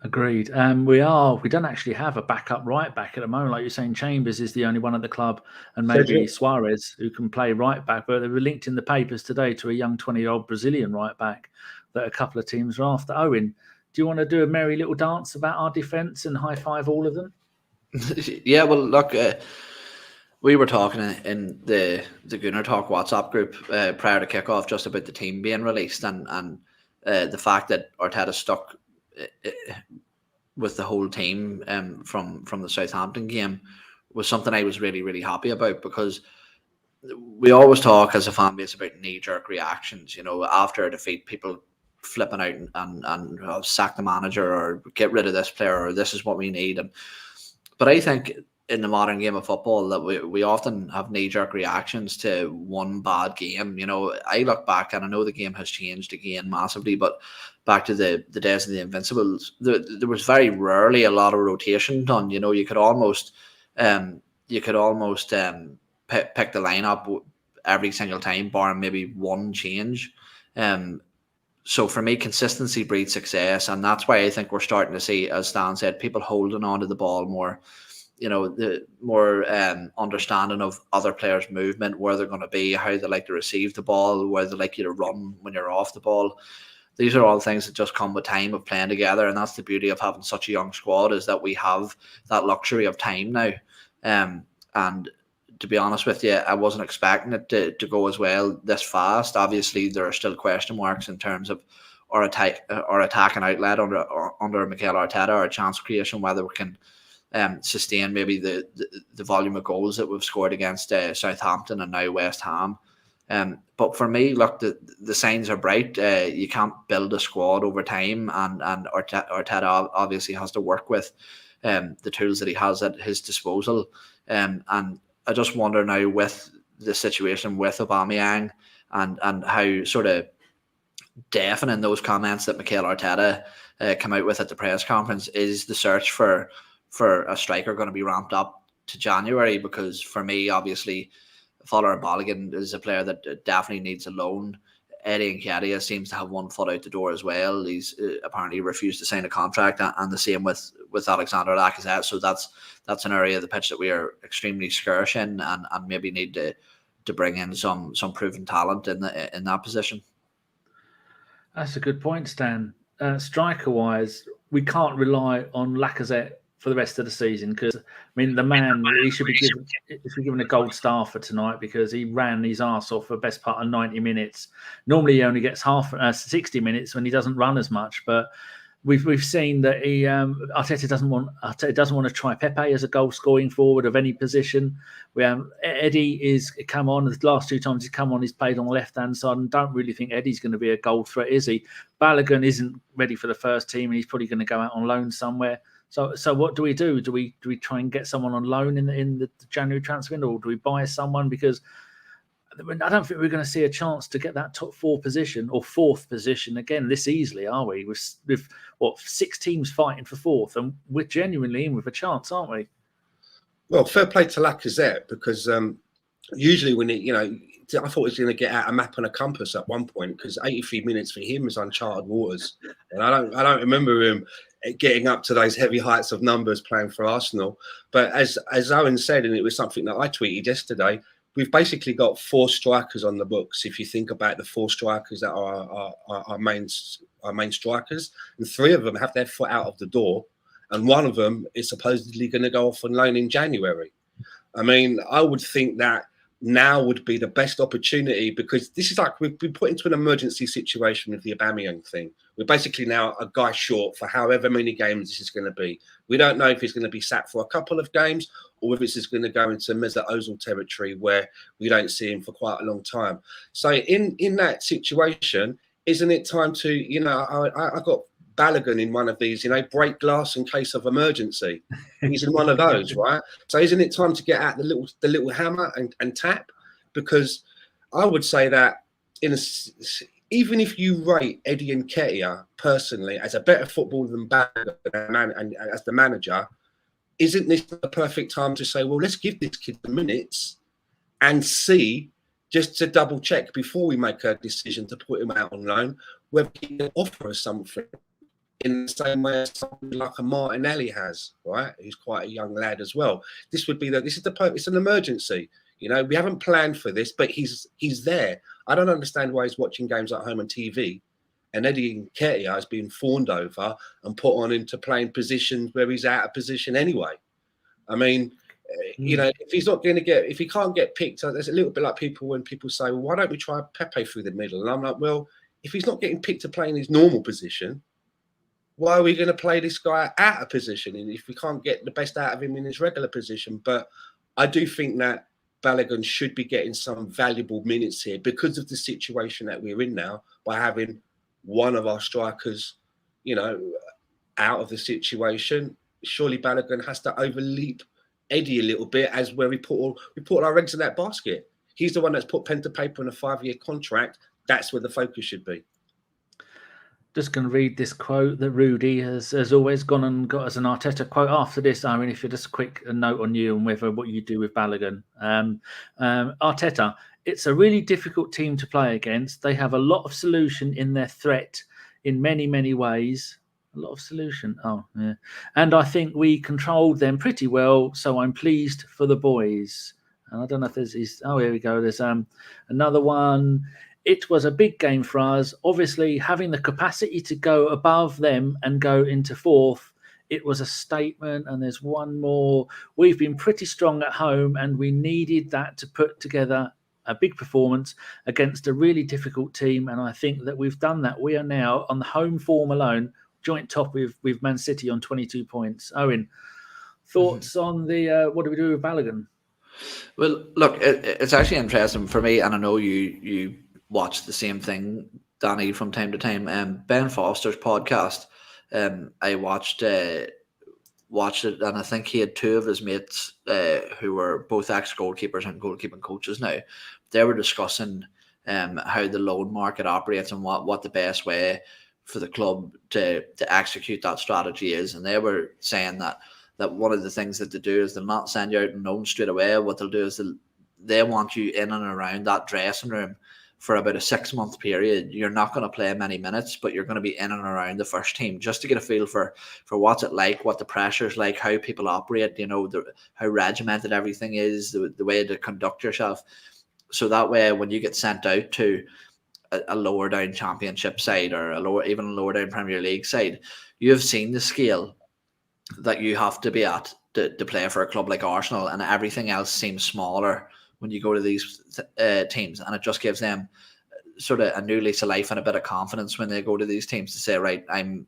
Agreed. We don't actually have a backup right back at the moment. Like you're saying, Chambers is the only one at the club, and maybe Suarez, who can play right back. But they were linked in the papers today to a young 20-year-old Brazilian right back that a couple of teams are after. Owen, do you want to do a merry little dance about our defence and high five all of them? Yeah, well, look, we were talking in the Gunner Talk WhatsApp group prior to kickoff just about the team being released, and the fact that Arteta stuck with the whole team from the Southampton game was something I was really, really happy about, because we always talk as a fan base about knee-jerk reactions. You know, after a defeat, people flipping out and sack the manager or get rid of this player or this is what we need. But I think in the modern game of football that we often have knee-jerk reactions to one bad game. You know, I look back and I know the game has changed again massively, but back to the days of the Invincibles, there was very rarely a lot of rotation done. You know, you could almost pick the lineup every single time, barring maybe one change. So for me, consistency breeds success, and that's why I think we're starting to see, as Stan said, people holding on to the ball more. You know, the more understanding of other players' movement, where they're going to be, how they like to receive the ball, where they like you to run when you're off the ball. These are all things that just come with time of playing together, and that's the beauty of having such a young squad, is that we have that luxury of time now. And to be honest with you, I wasn't expecting it to go as well this fast. Obviously, there are still question marks in terms of our attack and outlet under Mikel Arteta, our chance creation, whether we can sustain maybe the volume of goals that we've scored against Southampton and now West Ham. But for me, look, the signs are bright. You can't build a squad over time, and Arteta obviously has to work with the tools that he has at his disposal. And I just wonder now, with the situation with Aubameyang and how sort of deafening those comments that Mikel Arteta come out with at the press conference, is the search for a striker going to be ramped up to January? Because for me, obviously, Fowler Balogun is a player that definitely needs a loan. Eddie Nketiah seems to have one foot out the door as well. He's apparently refused to sign a contract, and the same with Alexander Lacazette. So that's an area of the pitch that we are extremely scarce in, and maybe need to bring in some proven talent in that position. That's a good point, Stan. Striker-wise, we can't rely on Lacazette for the rest of the season, because I mean, the man, he should be given a gold star for tonight, because he ran his arse off for the best part of 90 minutes. Normally he only gets 60 minutes when he doesn't run as much, but we've seen that Arteta doesn't want to try Pepe as a goal scoring forward of any position. Eddie is come on. The last two times he's come on, he's played on the left hand side, and don't really think Eddie's going to be a goal threat, is he? Balogun isn't ready for the first team, and he's probably going to go out on loan somewhere. So what do we do? Do we try and get someone on loan in the January transfer window, or do we buy someone? Because I don't think we're going to see a chance to get that top four position or fourth position again this easily, are we? With 6 teams fighting for fourth, and we're genuinely in with a chance, aren't we? Well, fair play to Lacazette, because usually when I thought he was going to get out a map and a compass at one point, because 83 minutes for him is uncharted waters, and I don't remember him getting up to those heavy heights of numbers playing for Arsenal. But as Owen said, and it was something that I tweeted yesterday, we've basically got 4 strikers on the books. If you think about the 4 strikers that are our main strikers, and 3 of them have their foot out of the door, and 1 of them is supposedly going to go off on loan in January. I mean, I would think that now would be the best opportunity, because this is like we've been put into an emergency situation with the Aubameyang thing. We're basically now a guy short for however many games this is going to be. We don't know if he's going to be sat for a couple of games, or if this is going to go into Mesut Ozil territory where we don't see him for quite a long time. So in that situation, isn't it time to, I got Balogun in one of these, break glass in case of emergency. He's in one of those, right? So isn't it time to get out the little hammer and tap? Because I would say that even if you rate Eddie Nketiah personally as a better footballer than Balogun and as the manager, isn't this the perfect time to say, well, let's give this kid the minutes and see, just to double check before we make a decision to put him out on loan, whether he can offer us something in the same way as somebody like a Martinelli has, right? He's quite a young lad as well. It's an emergency. We haven't planned for this, but he's there. I don't understand why he's watching games at home on TV, and Eddie Nketiah has been fawned over and put on into playing positions where he's out of position anyway. I mean, if he's not going to if he can't get picked, there's a little bit like when people say, well, why don't we try Pepe through the middle? And I'm like, well, if he's not getting picked to play in his normal position, why are we going to play this guy out of position? And if we can't get the best out of him in his regular position? But I do think that Balogun should be getting some valuable minutes here because of the situation that we're in now by having one of our strikers, out of the situation. Surely Balogun has to overleap Eddie a little bit as where we put all our eggs in that basket. He's the one that's put pen to paper on a 5-year contract. That's where the focus should be. Just going to read this quote that Rudy has always gone and got as an Arteta quote after this. I mean, if you're just a quick note on you and what you do with Balogun. Arteta, it's a really difficult team to play against. They have a lot of solution in their threat in many, many ways. A lot of solution. Oh, yeah. And I think we controlled them pretty well. So I'm pleased for the boys. And I don't know if there's... here we go. There's another one. It was a big game for us. Obviously, having the capacity to go above them and go into fourth, it was a statement. And there's one more. We've been pretty strong at home, and we needed that to put together a big performance against a really difficult team. And I think that we've done that. We are now on the home form alone, joint top with Man City on 22 points. Owen, thoughts on the what do we do with Balogun? Well, look, it's actually interesting for me, and I know you watch the same thing, Danny, from time to time. Ben Foster's podcast, I watched it, and I think he had two of his mates who were both ex-goalkeepers and goalkeeping coaches now. They were discussing how the loan market operates and what the best way for the club to execute that strategy is. And they were saying that one of the things that they do is they'll not send you out on loan straight away. What they'll do is they want you in and around that dressing room for about a 6-month period. You're not going to play many minutes, but you're going to be in and around the first team just to get a feel for what's it like, what the pressure's like, how people operate, how regimented everything is, the way to conduct yourself. So that way, when you get sent out to a lower down championship side or even a lower down Premier League side, you have seen the scale that you have to be at to play for a club like Arsenal, and everything else seems smaller when you go to these teams, and it just gives them sort of a new lease of life and a bit of confidence when they go to these teams to say, right, I'm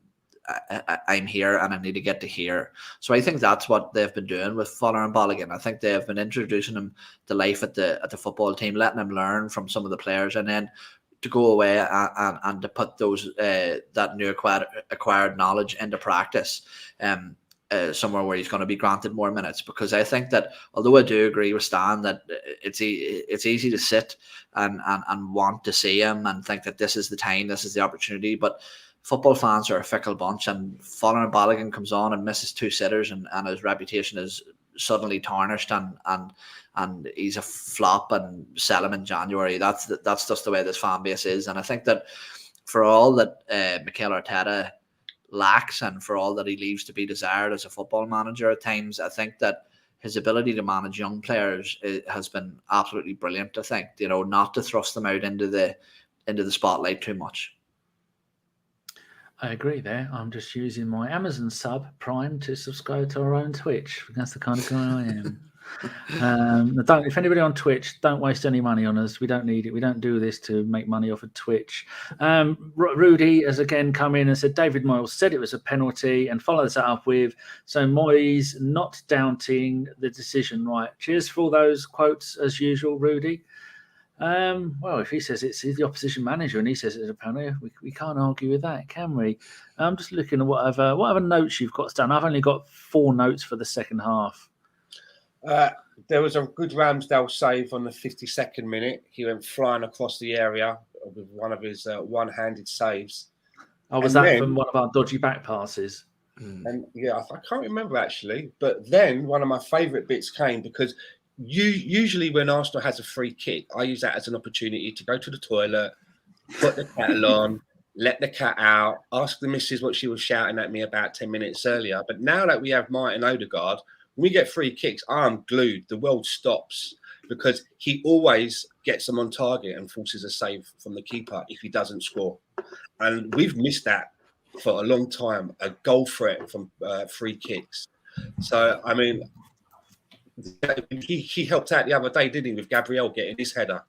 here and I need to get to here. So I think that's what they've been doing with Fowler and Balogun. I think they've been introducing him to life at the football team, letting him learn from some of the players, and then to go away and to put those that new acquired knowledge into practice. Somewhere where he's going to be granted more minutes, because I think that although I do agree with Stan that it's easy to sit and want to see him and think that this is the time, this is the opportunity, but football fans are a fickle bunch, and Fowler and Balogun comes on and misses 2 sitters and his reputation is suddenly tarnished and he's a flop and sell him in January. That's just the way this fan base is. And I think that for all that Mikel Arteta lacks and for all that he leaves to be desired as a football manager at times, I think that his ability to manage young players has been absolutely brilliant. I think, not to thrust them out into the spotlight too much. I agree there. I'm just using my Amazon sub Prime to subscribe to our own Twitch. That's the kind of guy I am. If anybody on Twitch, don't waste any money on us. We don't need it. We don't do this to make money off of Twitch. Rudy has again come in and said David Moyes said it was a penalty and follows that up with, so Moyes not doubting the decision. Right. Cheers for all those quotes as usual, Rudy. Well, if he says it's the opposition manager and he says it's a penalty, we can't argue with that, can we? I'm just looking at whatever notes you've got done. I've only got 4 notes for the second half. There was a good Ramsdale save on the 52nd minute. He went flying across the area with one of his one-handed saves. Oh, was that from one of our dodgy back passes? And yeah, I can't remember actually. But then one of my favourite bits came because usually when Arsenal has a free kick, I use that as an opportunity to go to the toilet, put the kettle on, let the cat out, ask the missus what she was shouting at me about 10 minutes earlier. But now that we have Martin Odegaard, when we get free kicks, I'm glued. The world stops because he always gets them on target and forces a save from the keeper if he doesn't score. And we've missed that for a long time, a goal threat from free kicks. So, I mean, he helped out the other day, didn't he, with Gabriel getting his header.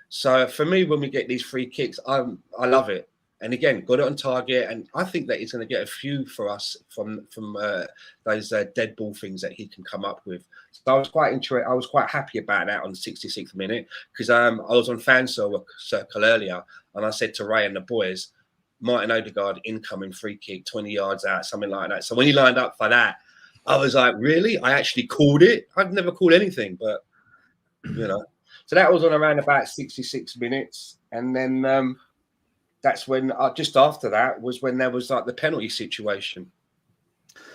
So, for me, when we get these free kicks, I love it. And again, got it on target, and I think that he's going to get a few for us from those dead ball things that he can come up with. So I was quite interested. I was quite happy about that on the 66th minute, because I was on fan circle earlier, and I said to Ray and the boys, Martin Odegaard incoming free kick, 20 yards out, something like that. So when he lined up for that, I was like, really? I actually called it. I've never called anything, but you know. So that was on around about 66 minutes, and then. That's when just after that was when there was like the penalty situation.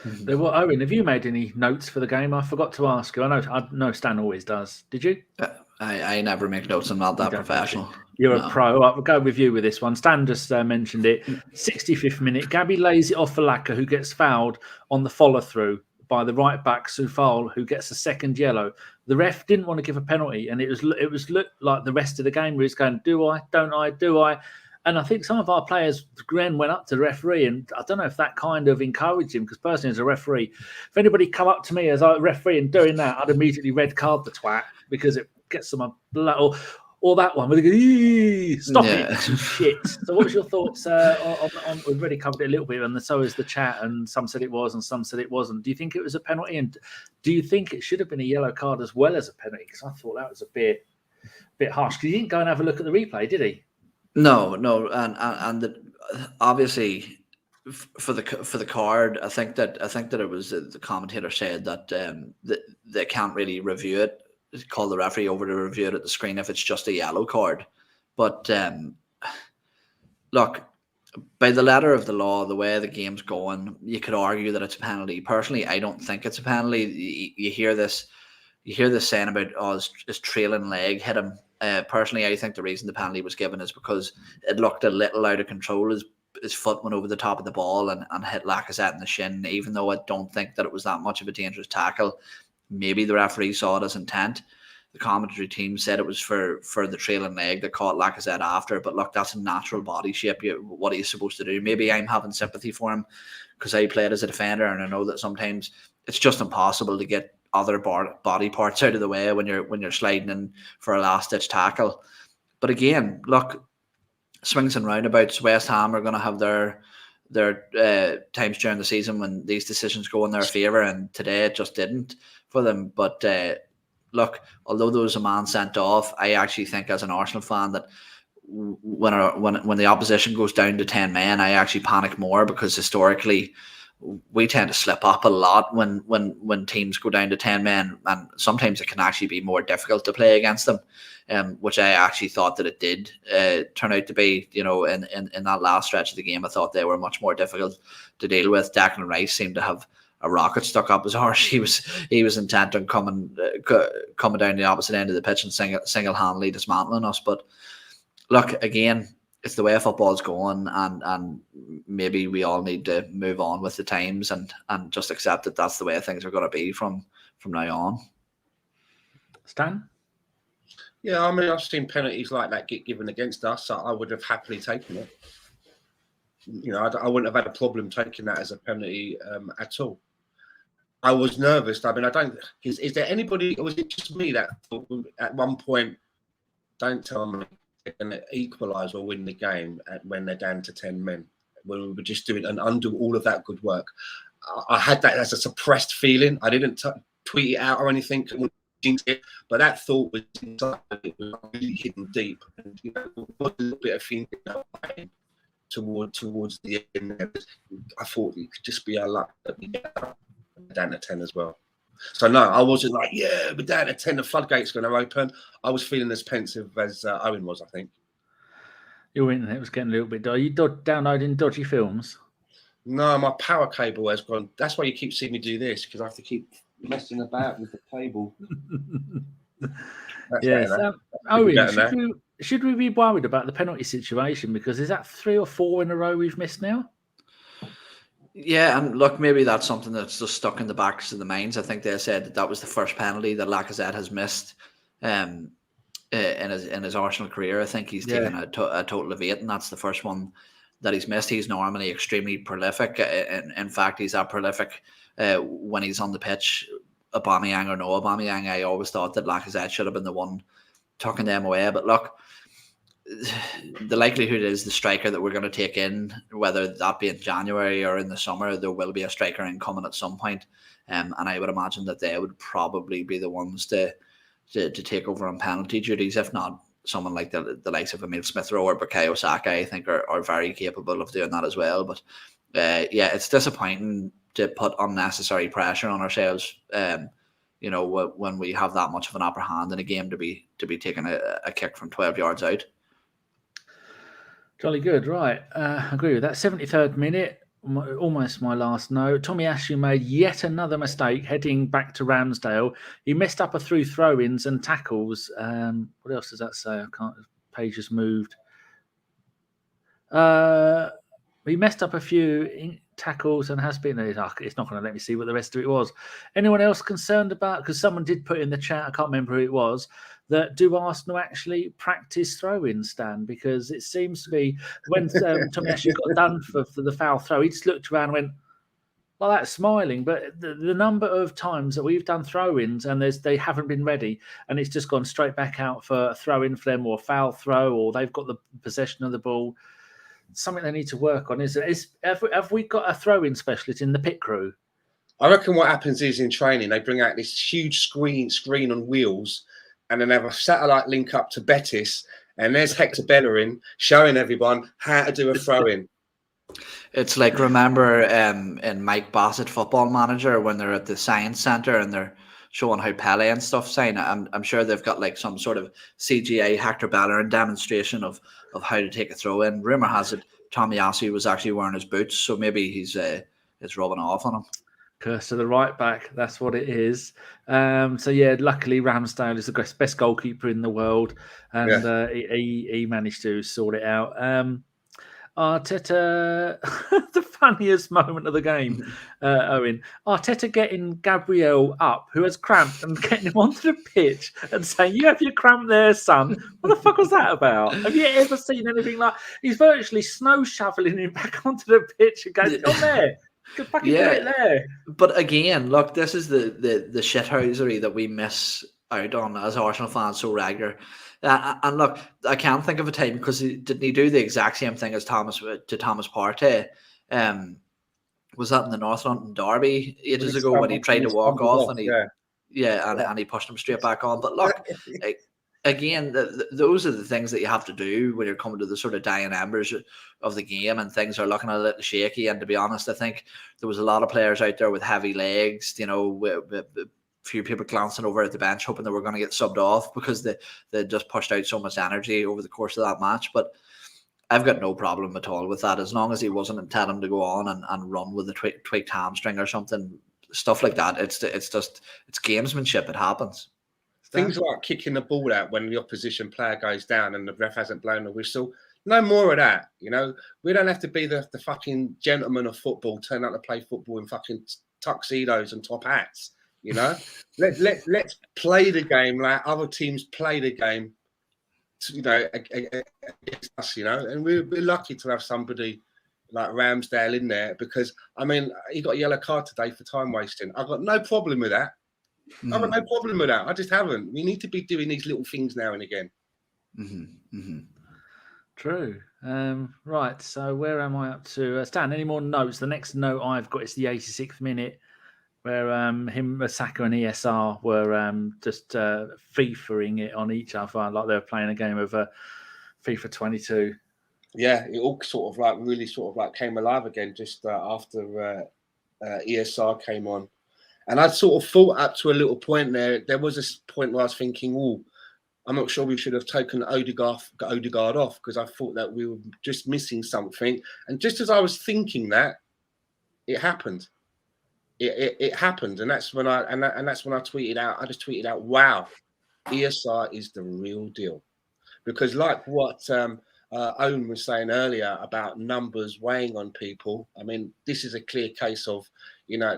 There were, Owen, have you made any notes for the game? I forgot to ask you. I know Stan always does. Did you? I never make notes. I'm not that professional. You're a pro. All right, we'll go with you with this one. Stan just mentioned it. 65th minute, Gabby lays it off for Laka, who gets fouled on the follow through by the right back Soufal, who gets a second yellow. The ref didn't want to give a penalty, and it was looked like the rest of the game where he's going, do I? Don't I? Do I? And I think some of our players, Gren, went up to the referee, and I don't know if that kind of encouraged him, because personally, as a referee, if anybody come up to me as a referee and doing that, I'd immediately red card the twat, because it gets them a blood. Or that one where they go, stop it, shit. So what was your thoughts on we've already covered it a little bit, and so is the chat, and some said it was and some said it wasn't. Do you think it was a penalty, and do you think it should have been a yellow card as well as a penalty? Because I thought that was a bit harsh, because he didn't go and have a look at the replay, did he? No, and obviously for the card, I think that it was the commentator said that they can't really review it, call the referee over to review it at the screen if it's just a yellow card. But look, by the letter of the law, the way the game's going, you could argue that it's a penalty. Personally, I don't think it's a penalty. You hear this saying about his trailing leg hit him. Personally, I think the reason the penalty was given is because it looked a little out of control. His foot went over the top of the ball and hit Lacazette in the shin, even though I don't think that it was that much of a dangerous tackle. Maybe the referee saw it as intent. The commentary team said it was for the trailing leg that caught Lacazette after. But look, that's a natural body shape. What are you supposed to do? Maybe I'm having sympathy for him because I played as a defender, and I know that sometimes it's just impossible to get other body parts out of the way when you're sliding in for a last-ditch tackle. But again, look, swings and roundabouts. West Ham are going to have their times during the season when these decisions go in their favour, and today it just didn't for them. But look, although there was a man sent off, I actually think as an Arsenal fan that when the opposition goes down to 10 men, I actually panic more, because historically we tend to slip up a lot when teams go down to 10 men, and sometimes it can actually be more difficult to play against them, which I actually thought that it did turn out to be. You know, in that last stretch of the game, I thought they were much more difficult to deal with. Declan Rice seemed to have a rocket stuck up his arse. He was intent on coming down the opposite end of the pitch and single-handedly dismantling us. But look, again, it's the way football's going, and maybe we all need to move on with the times and just accept that that's the way things are going to be from now on. Stan? Yeah, I mean, I've seen penalties like that get given against us, so I would have happily taken it. You know, I wouldn't have had a problem taking that as a penalty at all. I was nervous. I mean, I don't. Is there anybody, or was it just me that at one point, don't tell me they're going to equalise or win the game when they're down to 10 men, when we were just doing and undo all of that good work? I had that as a suppressed feeling. I didn't tweet it out or anything, but that thought was inside. It was really hidden deep, and you know, there was a little bit of thinking towards the end there. I thought it could just be our luck that we get down to 10 as well. So no, I wasn't like, yeah, we're down to 10, the floodgate's going to open. I was feeling as pensive as Eoin was, I think. Your internet was getting a little bit. Are you downloading dodgy films? No, my power cable has gone. That's why you keep seeing me do this, because I have to keep messing about with the cable. Yes. Owen, should we be worried about the penalty situation? Because is that 3 or 4 in a row we've missed now? Yeah, and look, maybe that's something that's just stuck in the backs of the minds. I think they said that was the first penalty that Lacazette has missed in his Arsenal career. I think he's taken a total of 8, and that's the first one that he's missed. He's normally extremely prolific. In fact, he's that prolific when he's on the pitch. Aubameyang or no Aubameyang, I always thought that Lacazette should have been the one tucking them away. But look, the likelihood is the striker that we're going to take in, whether that be in January or in the summer, there will be a striker incoming at some point. And I would imagine that they would probably be the ones to take over on penalty duties. If not, someone like the likes of Emile Smith-Rowe or Bukayo Saka, I think are very capable of doing that as well. But it's disappointing to put unnecessary pressure on ourselves. When we have that much of an upper hand in a game to be taking a kick from 12 yards out. Jolly good, right. I agree with that. 73rd minute, almost my last note. Tomiyasu made yet another mistake heading back to Ramsdale. He messed up through throw-ins and tackles. What else does that say? I can't. The page has moved. He messed up a few tackles and has been. It's not going to let me see what the rest of it was. Anyone else concerned about? Because someone did put in the chat. I can't remember who it was. That do Arsenal actually practice throw-in, Stan? Because it seems to be when Tomiyasu got done for the foul throw, he just looked around and went, well, that's smiling. But the number of times that we've done throw-ins and they haven't been ready and it's just gone straight back out for a throw-in for them or a foul throw, or they've got the possession of the ball. Something they need to work on. Have we got a throw-in specialist in the pit crew? I reckon what happens is in training, they bring out this huge screen on wheels, and then they have a satellite link up to Betis, and there's Hector Bellerin showing everyone how to do a throw-in. It's like, remember in Mike Bassett Football Manager when they're at the science centre and they're showing how Pele and stuff saying. I'm sure they've got like some sort of CGI Hector Bellerin demonstration of how to take a throw in. Rumour has it Tomiyasu was actually wearing his boots, so maybe he's rubbing off on him. Curse to the right back, that's what it is. Luckily Ramsdale is the best goalkeeper in the world, and he managed to sort it out. Arteta, the funniest moment of the game, Owen. Arteta getting Gabriel up, who has cramped, and getting him onto the pitch and saying, "You have your cramp there, son." What the fuck was that about? Have you ever seen anything like? He's virtually snow shoveling him back onto the pitch and going, "On there." Good fucking do it there. But again, look, this is the shithousery that we miss out on as Arsenal fans so regular. And look, I can't think of a time, because didn't he do the exact same thing as Thomas Partey? Was that in the North London derby ages ago when he tried to walk off and he pushed him straight back on? But look, again, those are the things that you have to do when you're coming to the sort of dying embers of the game and things are looking a little shaky. And to be honest, I think there was a lot of players out there with heavy legs, with few people glancing over at the bench hoping they were going to get subbed off because they just pushed out so much energy over the course of that match. But I've got no problem at all with that, as long as he wasn't intending to go on and run with a tweaked hamstring or something, stuff like that. It's gamesmanship. It happens. Things like kicking the ball out when the opposition player goes down and the ref hasn't blown the whistle. No more of that. We don't have to be the fucking gentleman of football, turn out to play football in fucking tuxedos and top hats. Let's play the game like other teams play the game. Against us. And we're lucky to have somebody like Ramsdale in there, because he got a yellow card today for time wasting. I've got no problem with that. I've got no problem with that. I just haven't. We need to be doing these little things now and again. True. Right. So where am I up to? Stan, any more notes? The next note I've got is the 86th minute, where Saka and ESR were just FIFAing it on each other, like they were playing a game of FIFA 22. Yeah, it all really came alive again just after ESR came on. And I sort of thought up to a little point there was a point where I was thinking, I'm not sure we should have taken Odegaard off, because I thought that we were just missing something. And just as I was thinking that, it happened. It happened, and that's when I tweeted out. I just tweeted out, "Wow, ESR is the real deal," because like what Eoin was saying earlier about numbers weighing on people. This is a clear case of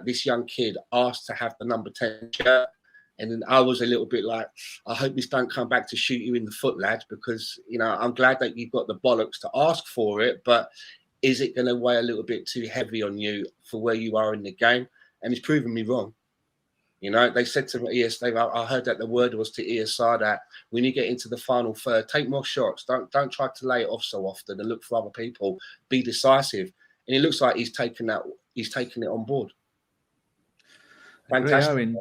this young kid asked to have the number 10 shirt, and then I was a little bit like, I hope this don't come back to shoot you in the foot, lad, because I'm glad that you've got the bollocks to ask for it, but is it going to weigh a little bit too heavy on you for where you are in the game? And he's proven me wrong. You know, they said to me, I heard that the word was to ESR that when you get into the final third, take more shots. Don't try to lay it off so often and look for other people. Be decisive. And it looks like he's taken it on board. Fantastic.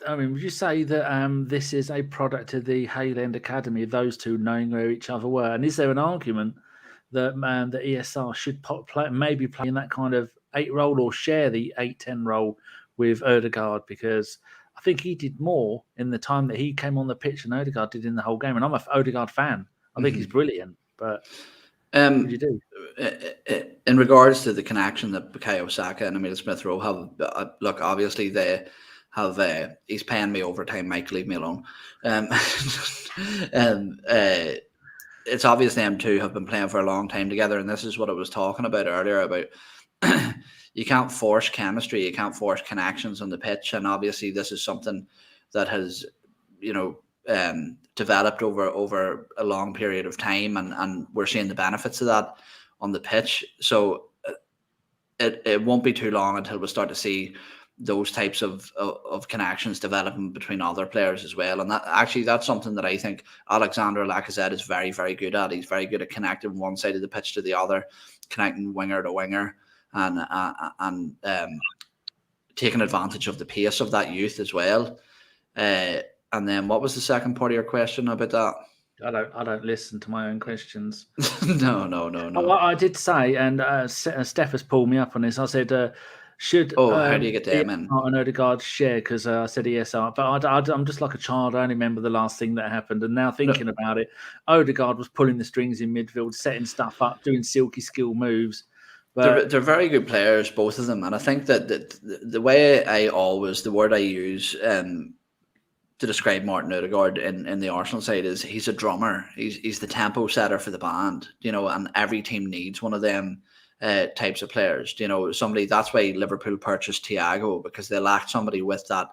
I mean, would you say that this is a product of the Hayland Academy, those two knowing where each other were? And is there an argument that the ESR should maybe play in that kind of 8 role or share the 8-10 role with Odegaard? Because I think he did more in the time that he came on the pitch than Odegaard did in the whole game. And I'm an Odegaard fan. I think he's brilliant. But what do you do? In regards to the connection that Bukayo Saka and Emile Smith-Rowe have, look, obviously they have. He's paying me overtime, Mike. Leave me alone. It's obvious them two have been playing for a long time together, and this is what I was talking about earlier about you can't force chemistry, you can't force connections on the pitch, and obviously this is something that has, developed over a long period of time, and we're seeing the benefits of that on the pitch. So it won't be too long until we start to see those types of connections developing between other players as well. And that's something that I think Alexander Lacazette is very, very good at. He's very good at connecting one side of the pitch to the other, connecting winger to winger, and taking advantage of the pace of that youth as well. And then what was the second part of your question about that? I don't listen to my own questions. No. I did say, and Steph has pulled me up on this. I said, how do you get them in? And Odegaard share, because I said ESR, but I'm just like a child. I only remember the last thing that happened, and now thinking about it, Odegaard was pulling the strings in midfield, setting stuff up, doing silky skill moves. But they're very good players, both of them, and I think that the way the word I use to describe Martin Odegaard in the Arsenal side is he's a drummer. He's the tempo setter for the band, and every team needs one of them types of players. Somebody, that's why Liverpool purchased Thiago, because they lacked somebody with that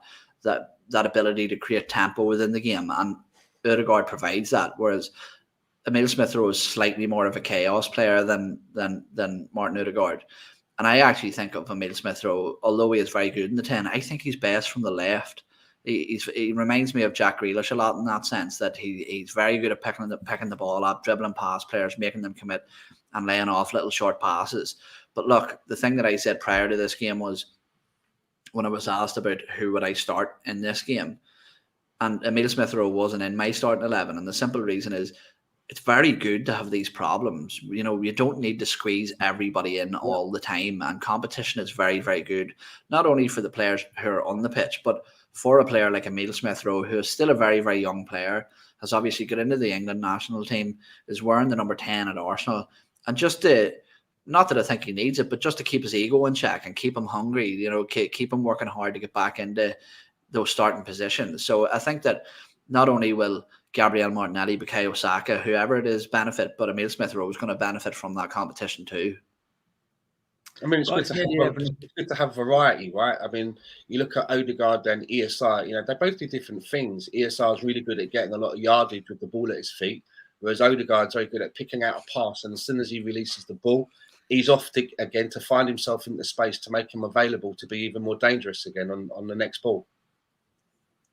ability to create tempo within the game, and Odegaard provides that. Whereas Emile Smith-Rowe is slightly more of a chaos player than Martin Odegaard. And I actually think of Emile Smith-Rowe, although he is very good in the 10, I think he's best from the left. He reminds me of Jack Grealish a lot in that sense, that he's very good at picking the ball up, dribbling past players, making them commit, and laying off little short passes. But look, the thing that I said prior to this game was, when I was asked about who would I start in this game, and Emile Smith-Rowe wasn't in my starting 11, and the simple reason is it's very good to have these problems. You don't need to squeeze everybody in all the time, and competition is very, very good, not only for the players who are on the pitch, but for a player like Emile Smith-Rowe, who is still a very, very young player, has obviously got into the England national team, is wearing the number 10 at Arsenal, and just to, not that I think he needs it, but just to keep his ego in check and keep him hungry, keep him working hard to get back into those starting positions. So I think that not only will Gabriel Martinelli, Bukayo Saka, whoever it is, benefit, but Emile Smith-Rowe is going to benefit from that competition too. I mean, it's good to have variety, right? I mean, you look at Odegaard and ESR, they both do different things. ESR is really good at getting a lot of yardage with the ball at his feet, whereas Odegaard's very good at picking out a pass, and as soon as he releases the ball, he's off again to find himself in the space to make him available to be even more dangerous again on the next ball.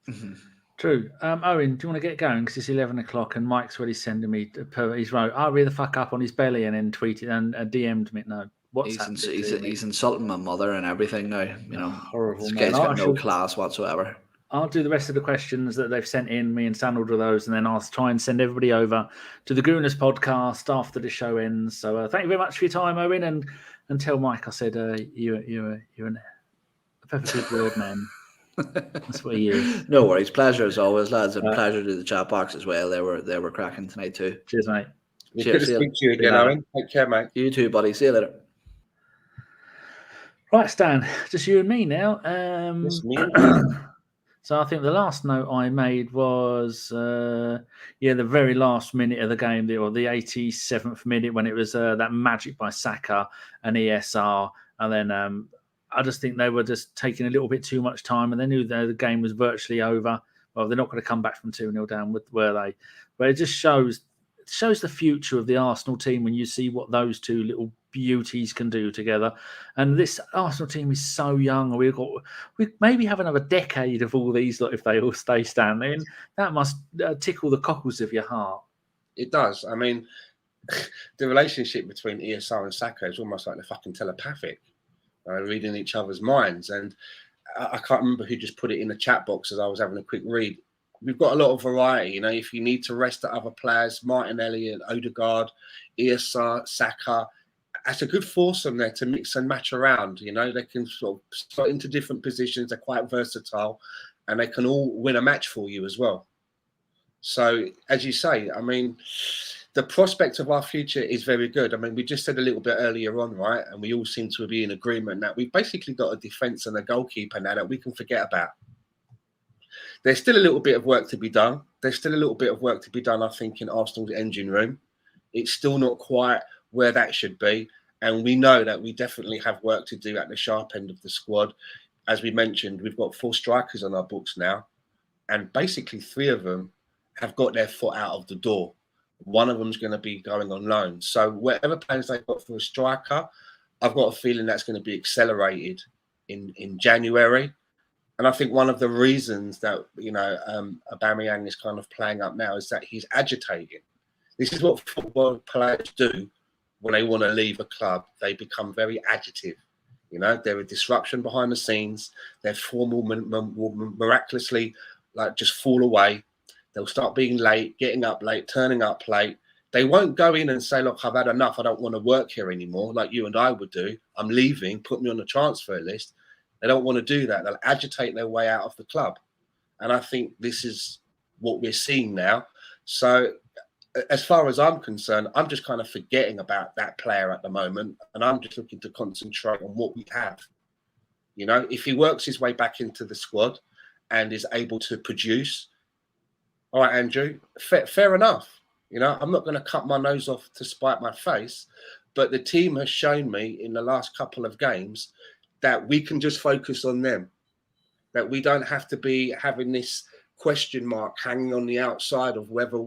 Mm-hmm. True. Owen, do you want to get going? Because it's 11 o'clock and Mike's already sending me he's wrote, I'll read the fuck up on his belly, and then tweeted and DM'd me. No. He's insulting my mother and everything now. Horrible. This guy's got no class whatsoever. I'll do the rest of the questions that they've sent in. Me and Sam will do those, and then I'll try and send everybody over to the Gooners podcast after the show ends. So thank you very much for your time, Owen, and tell Mike I said you're a perfectly good man. That's what he is. No worries. Pleasure as always, lads, and pleasure to the chat box as well. They were cracking tonight too. Cheers, mate. Good to speak to you again, Owen. Take care, mate. You too, buddy. See you later. Right, Stan, just you and me now. Just me. So I think the last note I made was, the very last minute of the game, or the 87th minute, when it was that magic by Saka and ESR. And then I just think they were just taking a little bit too much time, and they knew that the game was virtually over. Well, they're not going to come back from 2-0 down, were they? But it just shows the future of the Arsenal team when you see what those two little beauties can do together. And this Arsenal team is so young. We maybe have another decade of all these if they all stay standing. That must tickle the cockles of your heart. It does. I mean, the relationship between ESR and Saka is almost like they're fucking telepathic, reading each other's minds. And I can't remember who just put it in the chat box as I was having a quick read. We've got a lot of variety. If you need to rest the other players, Martinelli and Odegaard, ESR, Saka, that's a good foursome there to mix and match around. They can sort of slot into different positions. They're quite versatile, and they can all win a match for you as well. So, as you say, I mean, the prospect of our future is very good. I mean, we just said a little bit earlier on, right? And we all seem to be in agreement that we've basically got a defence and a goalkeeper now that we can forget about. There's still a little bit of work to be done. There's still a little bit of work to be done, I think, in Arsenal's engine room. It's still not quite where that should be. And we know that we definitely have work to do at the sharp end of the squad. As we mentioned, we've got 4 strikers on our books now. And basically 3 of them have got their foot out of the door. One of them is going to be going on loan. So whatever plans they've got for a striker, I've got a feeling that's going to be accelerated in January. And I think one of the reasons that, Aubameyang is kind of playing up now is that he's agitating. This is what football players do when they want to leave a club. They become very agitative. They're a disruption behind the scenes. Their form will miraculously just fall away. They'll start being late, getting up late, turning up late. They won't go in and say, look, I've had enough. I don't want to work here anymore, like you and I would do. I'm leaving. Put me on the transfer list. They don't want to do that. They'll agitate their way out of the club. And I think this is what we're seeing now. So as far as I'm concerned, I'm just kind of forgetting about that player at the moment. And I'm just looking to concentrate on what we have. If he works his way back into the squad and is able to produce, all right, Andrew, fair enough. I'm not going to cut my nose off to spite my face. But the team has shown me in the last couple of games that we can just focus on them, that we don't have to be having this question mark hanging on the outside of whether,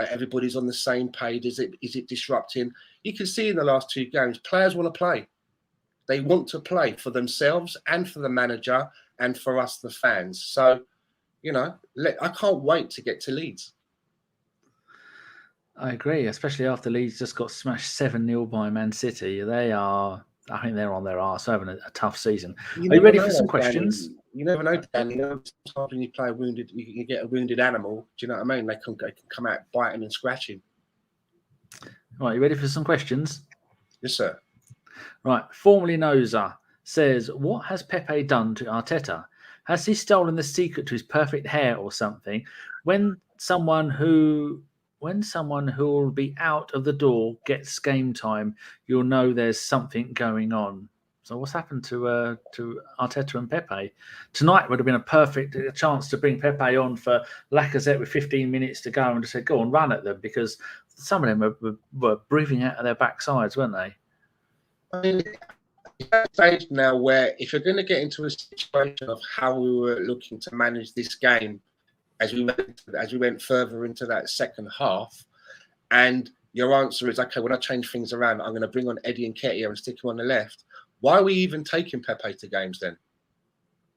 everybody's on the same page. Is it disrupting? You can see in the last 2 games, players want to play. They want to play for themselves and for the manager and for us, the fans. So, I can't wait to get to Leeds. I agree, especially after Leeds just got smashed 7-0 by Man City. I think they're on their arse, having a tough season. Are you ready for some questions? You never know, Dan. Sometimes when you play wounded, you get a wounded animal. Do you know what I mean? They can come out biting and scratching. Right, you ready for some questions? Yes, sir. Right, formerly Noza says, what has Pepe done to Arteta? Has he stolen the secret to his perfect hair or something? When someone who will be out of the door gets game time, you'll know there's something going on. So what's happened to Arteta and Pepe? Tonight would have been a perfect chance to bring Pepe on for Lacazette with 15 minutes to go and just say, go on, run at them, because some of them were breathing out of their backsides, weren't they? I mean, it's that stage now where if you're going to get into a situation of how we were looking to manage this game, as we went further into that second half, and your answer is, okay, when I change things around, I'm going to bring on Eddie and Nketiah and stick him on the left. Why are we even taking Pepe to games then?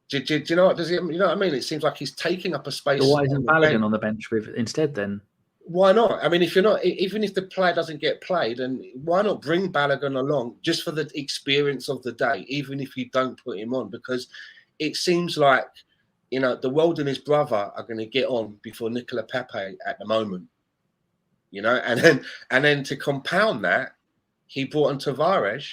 Do you know what? You know what I mean? It seems like he's taking up a space. So why isn't Bellerin on the bench instead then? Why not? I mean, if you're not, even if the player doesn't get played, and why not bring Bellerin along just for the experience of the day, even if you don't put him on? Because it seems like, the world and his brother are going to get on before Nicola Pepe at the moment, and then to compound that, he brought on Tavares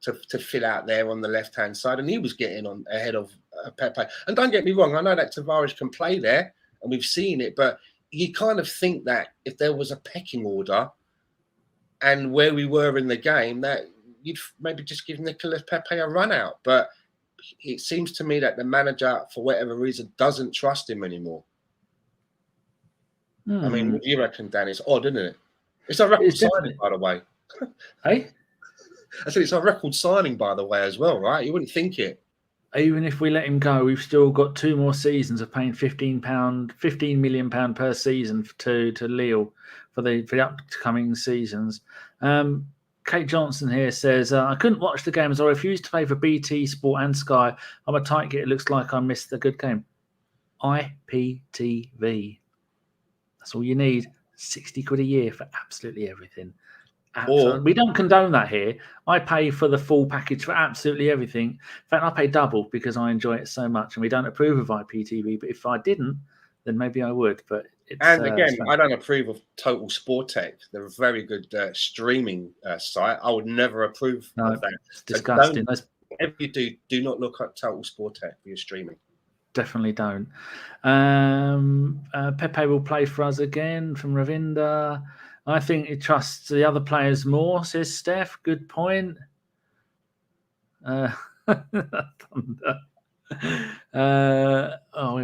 to fill out there on the left-hand side, and he was getting on ahead of Pepe. And don't get me wrong, I know that Tavares can play there, and we've seen it, but you kind of think that if there was a pecking order and where we were in the game, that you'd maybe just give Nicola Pepe a run out, but it seems to me that the manager, for whatever reason, doesn't trust him anymore. I mean, what do you reckon, Dan? It's odd, isn't it? It's a record signing, by the way. Hey? I said it's a record signing, by the way, as well, right? You wouldn't think it. Even if we let him go, we've still got 2 more seasons of paying £15 million per season to Lille for the upcoming seasons. Kate Johnson here says, I couldn't watch the game as I refused to pay for BT Sport and Sky. I'm a tight git. It looks like I missed a good game. IPTV. That's all you need. 60 quid a year for absolutely everything. We don't condone that here. I pay for the full package for absolutely everything. In fact, I pay double because I enjoy it so much, and we don't approve of IPTV. But if I didn't, then maybe I would. But again, I don't approve of Total Sportec. They're a very good streaming site. I would never approve of that. It's disgusting. Whatever you do not look at Total Sportec for your streaming. Definitely don't. Pepe will play for us again from Ravinda. I think he trusts the other players more, says Steph. Good point. Here we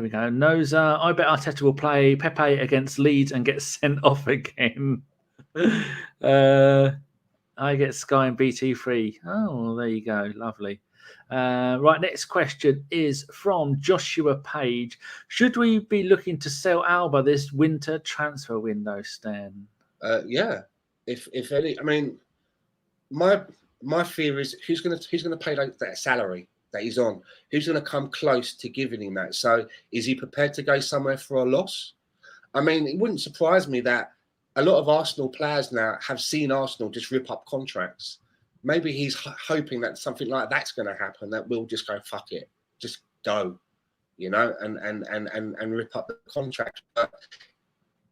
go. Noza. I bet Arteta will play Pepe against Leeds and get sent off again. I get Sky and BT free. Oh, well, there you go. Lovely. Right, next question is from Joshua Page. Should we be looking to sell Alba this winter transfer window, Stan? Yeah. If any, I mean, my fear is who's going to pay that salary that he's on? Who's going to come close to giving him that? So is he prepared to go somewhere for a loss? I mean, it wouldn't surprise me that a lot of Arsenal players now have seen Arsenal just rip up contracts. Maybe he's hoping that something like that's going to happen, that we'll just go, fuck it, just go, and rip up the contract. But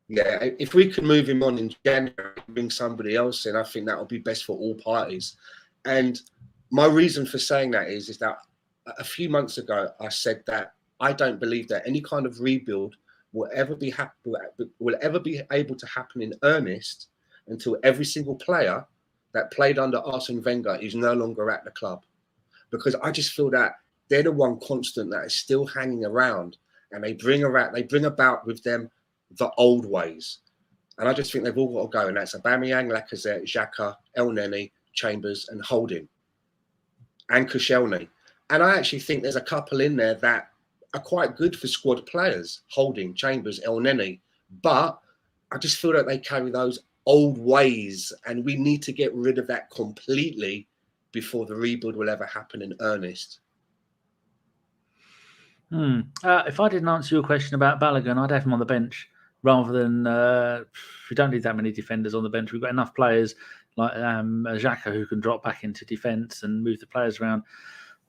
yeah, if we can move him on in January, bring somebody else in, I think that will be best for all parties. And my reason for saying that is that a few months ago, I said that I don't believe that any kind of rebuild will ever be able to happen in earnest until every single player that played under Arsene Wenger is no longer at the club. Because I just feel that they're the one constant that is still hanging around, and they bring about with them the old ways. And I just think they've all got to go, and that's Aubameyang, Lacazette, Xhaka, Elneny, Chambers, and Holding, and Koscielny. And I actually think there's a couple in there that are quite good for squad players, Holding, Chambers, Elneny. But I just feel that they carry those old ways, and we need to get rid of that completely before the rebuild will ever happen in earnest. If I didn't answer your question about Balogun, I'd have him on the bench rather than we don't need that many defenders on the bench. We've got enough players like Xhaka who can drop back into defence and move the players around.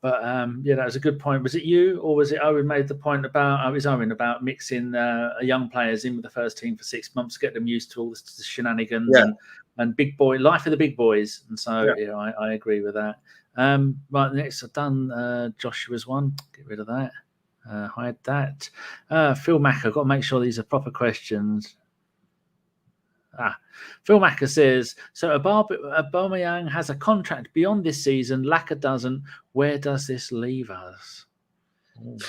But yeah, that was a good point. Was it you or was it Owen made the point about, it was Owen, about mixing young players in with the first team for 6 months, get them used to all the shenanigans and big boy life of the big boys. And so yeah, I agree with that. Right, next I've done Joshua's one. Get rid of that. Hide that. Phil Macker, got to make sure these are proper questions. Phil Macker says, so Aubameyang has a contract beyond this season, Laka doesn't. Where does this leave us?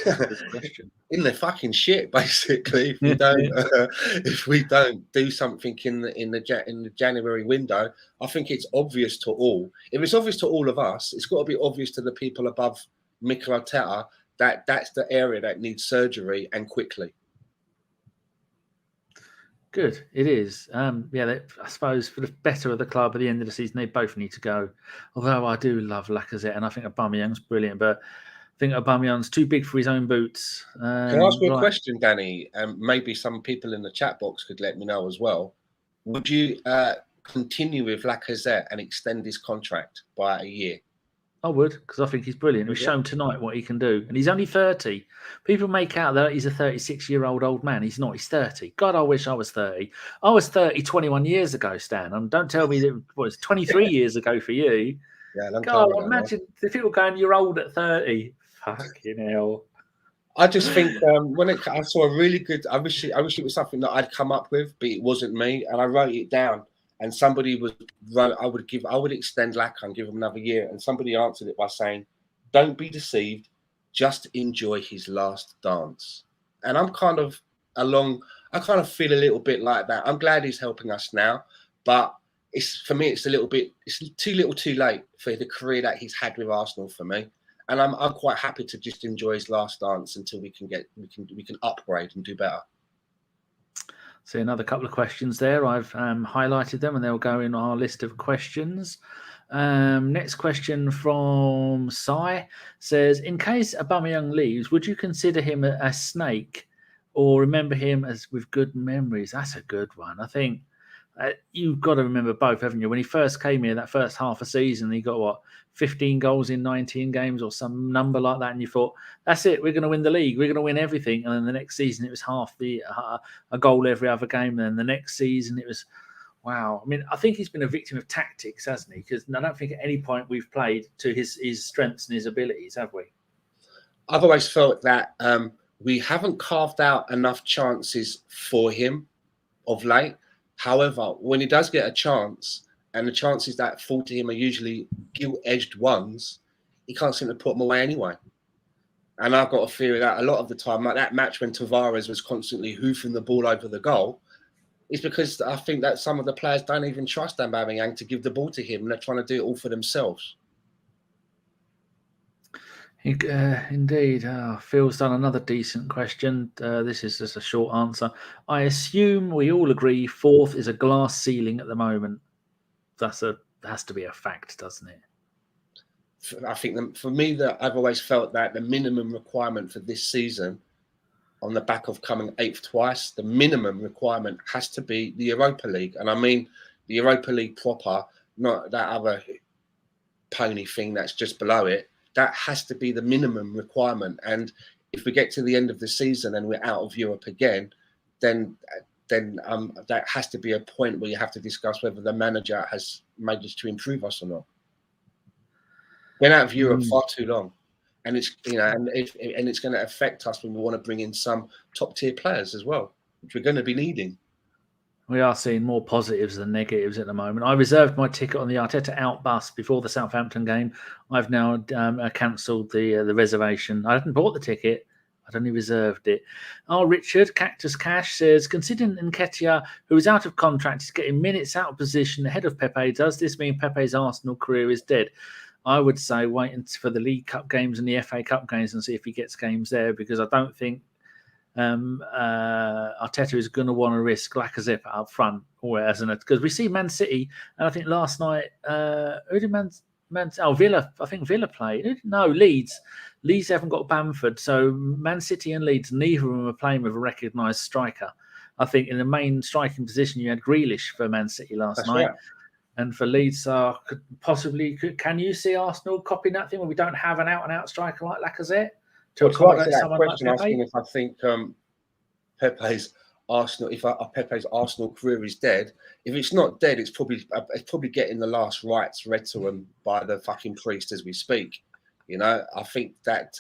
Good question. In the fucking shit, basically. If we don't do something in the January window, I think it's obvious to all. If it's obvious to all of us, it's got to be obvious to the people above Mikel Arteta that that's the area that needs surgery, and quickly. Good, it is. I suppose for the better of the club at the end of the season, they both need to go. Although I do love Lacazette, and I think Aubameyang's brilliant, but I think Aubameyang's too big for his own boots. Can I ask you a question, Danny? Maybe some people in the chat box could let me know as well. Would you continue with Lacazette and extend his contract by a year? I would, because I think he's brilliant. We've shown tonight what he can do. And he's only 30. People make out that he's a 36-year-old old man. He's not. He's 30. God, I wish I was 30. I was 30 21 years ago, Stan. And don't tell me that it was 23 years ago for you. Yeah, long God, time ago, imagine the people going, you're old at 30. Fucking hell. I just think I saw a really good, I wish it was something that I'd come up with, but it wasn't me. And I wrote it down. And somebody I would extend Laka and give him another year. And somebody answered it by saying, don't be deceived, just enjoy his last dance. And I'm kind of I kind of feel a little bit like that. I'm glad he's helping us now, but for me, it's too little too late for the career that he's had with Arsenal for me. And I'm quite happy to just enjoy his last dance until we can upgrade and do better. See another couple of questions there. I've highlighted them and they'll go in our list of questions. Next question from Sai says, in case Aubameyang leaves, would you consider him a snake or remember him as with good memories? That's a good one. I think you've got to remember both, haven't you? When he first came here, that first half a season, he got 15 goals in 19 games or some number like that, and you thought, that's it, we're going to win the league, we're going to win everything. And then the next season, it was a goal every other game. And then the next season, it was, wow. I mean, I think he's been a victim of tactics, hasn't he? Because I don't think at any point we've played to his strengths and his abilities, have we? I've always felt that we haven't carved out enough chances for him of late. However, when he does get a chance, and the chances that fall to him are usually gilt-edged ones, he can't seem to put them away anyway. And I've got a theory that a lot of the time, like that match when Tavares was constantly hoofing the ball over the goal, is because I think that some of the players don't even trust Aubameyang to give the ball to him, and they're trying to do it all for themselves. Indeed. Phil's done another decent question. This is just a short answer. I assume we all agree fourth is a glass ceiling at the moment. Has to be a fact, doesn't it? I think for me, that I've always felt that the minimum requirement for this season, on the back of coming 8th twice, the minimum requirement has to be the Europa League. And I mean the Europa League proper, not that other pony thing that's just below it. That has to be the minimum requirement. And if we get to the end of the season and we're out of Europe again, then that has to be a point where you have to discuss whether the manager has managed to improve us or not. Been out of Europe far too long, and it's and it's going to affect us when we want to bring in some top tier players as well, which we're going to be needing. We are seeing more positives than negatives at the moment. I reserved my ticket on the Arteta out bus before the Southampton game. I've now cancelled the reservation. I hadn't bought the ticket. I'd only reserved it. Oh, Richard, Cactus Cash says, considering Nketiah, who is out of contract, is getting minutes out of position ahead of Pepe, does this mean Pepe's Arsenal career is dead? I would say wait for the League Cup games and the FA Cup games and see if he gets games there, because I don't think Arteta is going to want to risk Lacazette up front, because we see Man City, and I think last night who did Villa? I think Villa played. No, Leeds. Leeds haven't got Bamford, so Man City and Leeds, neither of them are playing with a recognised striker. I think in the main striking position you had Grealish for Man City last night. Right. And for Leeds, can you see Arsenal copying that thing when we don't have an out-and-out striker like Lacazette? To accommodate someone like Pepe? Asking if I think Pepe's Arsenal career is dead. If it's not dead, it's probably getting the last rites read to him by the fucking priest as we speak. I think that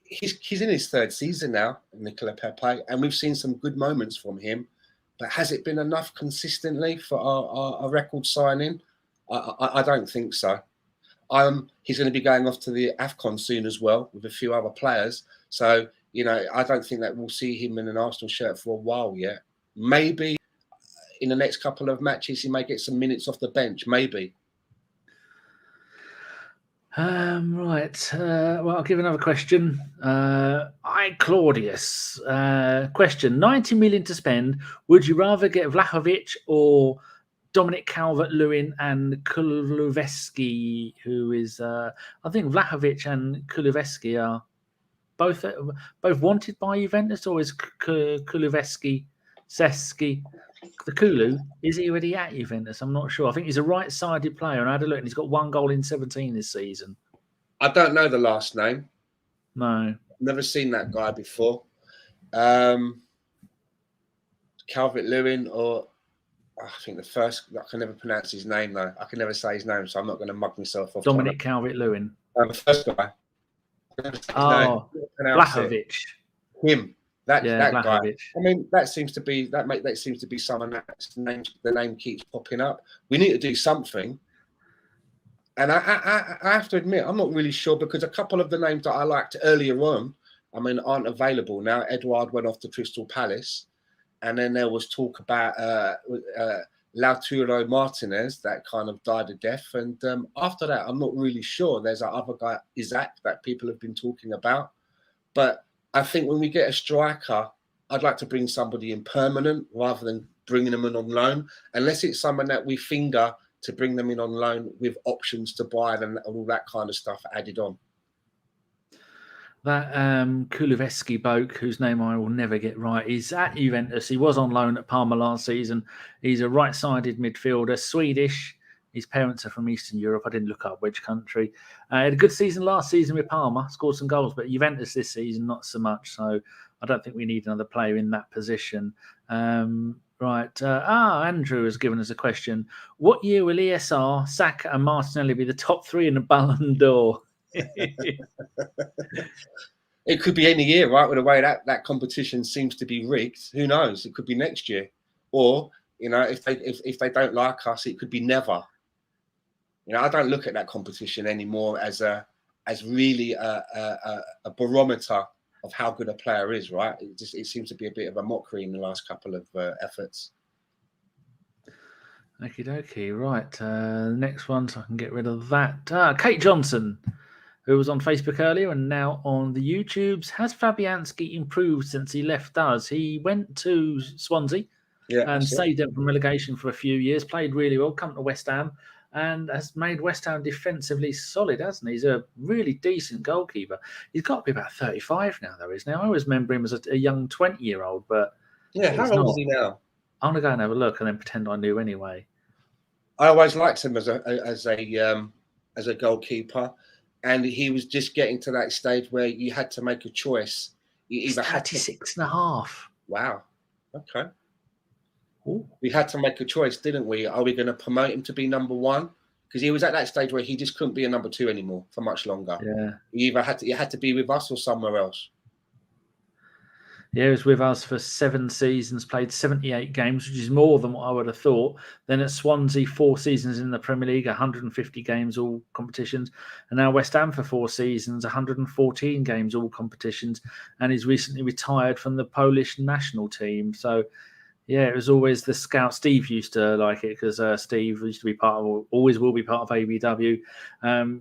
he's in his third season now, Nicola Pepe, and we've seen some good moments from him. But has it been enough consistently for our record signing? I don't think so. He's going to be going off to the AFCON soon as well with a few other players. So, I don't think that we'll see him in an Arsenal shirt for a while yet. Maybe in the next couple of matches, he may get some minutes off the bench. Maybe. Right. Well, I'll give another question. Claudius. Question: 90 million to spend. Would you rather get Vlahovic or Dominic Calvert-Lewin and Kulusevski, who is, I think Vlahovic and Kulusevski are both wanted by Juventus, or is Kulusevski, the Kulu, is he already at Juventus? I'm not sure. I think he's a right-sided player, and I had a look, and he's got 1 goal in 17 this season. I don't know the last name. No. Never seen that guy before. Calvert-Lewin, or I think the first, I can never pronounce his name, though. I can never say his name, so I'm not going to mug myself off. Dominic Calvert-Lewin. The first guy. Vlahovic. Him. That Vlahovic. guy. I mean, that seems to be someone that's the name keeps popping up. We need to do something. And I have to admit, I'm not really sure, because a couple of the names that I liked earlier on, aren't available now. Edouard went off to Crystal Palace, and then there was talk about Lautaro Martinez that kind of died a death. And after that, I'm not really sure. There's that other guy, Isaac, that people have been talking about. But I think when we get a striker I'd like to bring somebody in permanent rather than bringing them in on loan, unless it's someone that we finger to bring them in on loan with options to buy them and all that kind of stuff added on. That Kulusevski bloke, whose name I will never get right, is at Juventus. He was on loan at Parma last season. He's a right-sided midfielder, Swedish. His parents are from Eastern Europe. I didn't look up which country. Had a good season last season with Parma, scored some goals, but Juventus this season, not so much. So I don't think we need another player in that position. Right. Andrew has given us a question. What year will ESR, Saka and Martinelli be the top 3 in the Ballon d'Or? It could be any year, right? With the way that competition seems to be rigged, who knows? It could be next year, or if they don't like us, it could be never. I don't look at that competition anymore as really a barometer of how good a player is, right? It seems to be a bit of a mockery in the last couple of efforts. Okie dokie. Right. Next one, so I can get rid of that. Kate Johnson, who was on Facebook earlier and now on the YouTubes. Has Fabianski improved since he left us? He went to Swansea and saved them from relegation for a few years, played really well, come to West Ham, and has made West Ham defensively solid, hasn't he? He's a really decent goalkeeper. He's got to be about 35 now, though, isn't he? I always remember him as a young 20-year-old, but... Yeah, how old is he now? I'm going to go and have a look and then pretend I knew anyway. I always liked him as a goalkeeper. And he was just getting to that stage where you had to make a choice. You either 36 and a half. Wow. Okay. Ooh. We had to make a choice, didn't we? Are we going to promote him to be number 1? Because he was at that stage where he just couldn't be a number 2 anymore for much longer. Yeah. You had to be with us or somewhere else. Yeah, he was with us for 7 seasons, played 78 games, which is more than what I would have thought. Then at Swansea, 4 seasons in the Premier League, 150 games, all competitions. And now West Ham for 4 seasons, 114 games, all competitions. And he's recently retired from the Polish national team. So, yeah, it was always the scout. Steve used to like it because Steve used to be always will be part of ABW,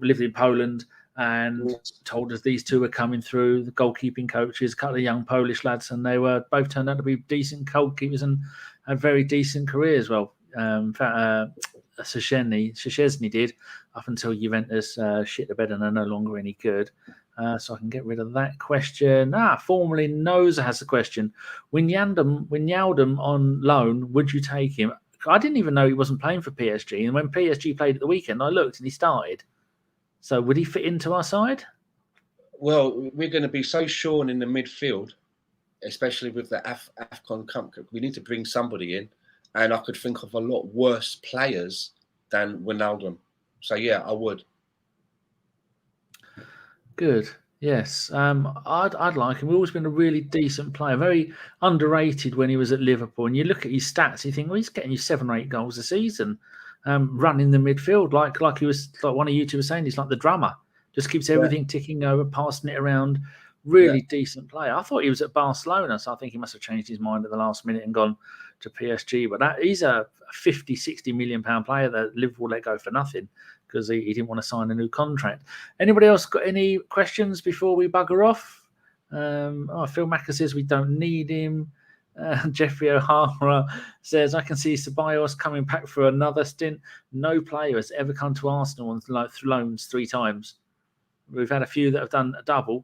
lived in Poland. And told us these 2 were coming through, the goalkeeping coaches, a couple of young Polish lads, and they were both turned out to be decent goalkeepers and had very decent careers. Well, Szczesny did up until Juventus shit the bed and are no longer any good. So I can get rid of that question. Formerly Noza has a question. Wijnaldum on loan, would you take him? I didn't even know he wasn't playing for PSG. And when PSG played at the weekend, I looked and he started. So would he fit into our side? Well, we're going to be so shorn in the midfield, especially with the AFCON Cup. We need to bring somebody in. And I could think of a lot worse players than Wijnaldum. So, yeah, I would. Good. Yes. I'd like him. He's always been a really decent player, very underrated when he was at Liverpool. And you look at his stats, you think, well, he's getting you 7 or 8 goals a season. Running the midfield like he was, like one of you 2 was saying, he's like the drummer, just keeps everything ticking over, passing it around. Really decent player. I thought he was at Barcelona, so I think he must have changed his mind at the last minute and gone to PSG. But he's a 50, 60 million pound player that Liverpool let go for nothing because he didn't want to sign a new contract. Anybody else got any questions before we bugger off? Phil Macker says we don't need him. Jeffrey O'Hara says, I can see Ceballos coming back for another stint. No player has ever come to Arsenal on loans 3 times. We've had a few that have done a double,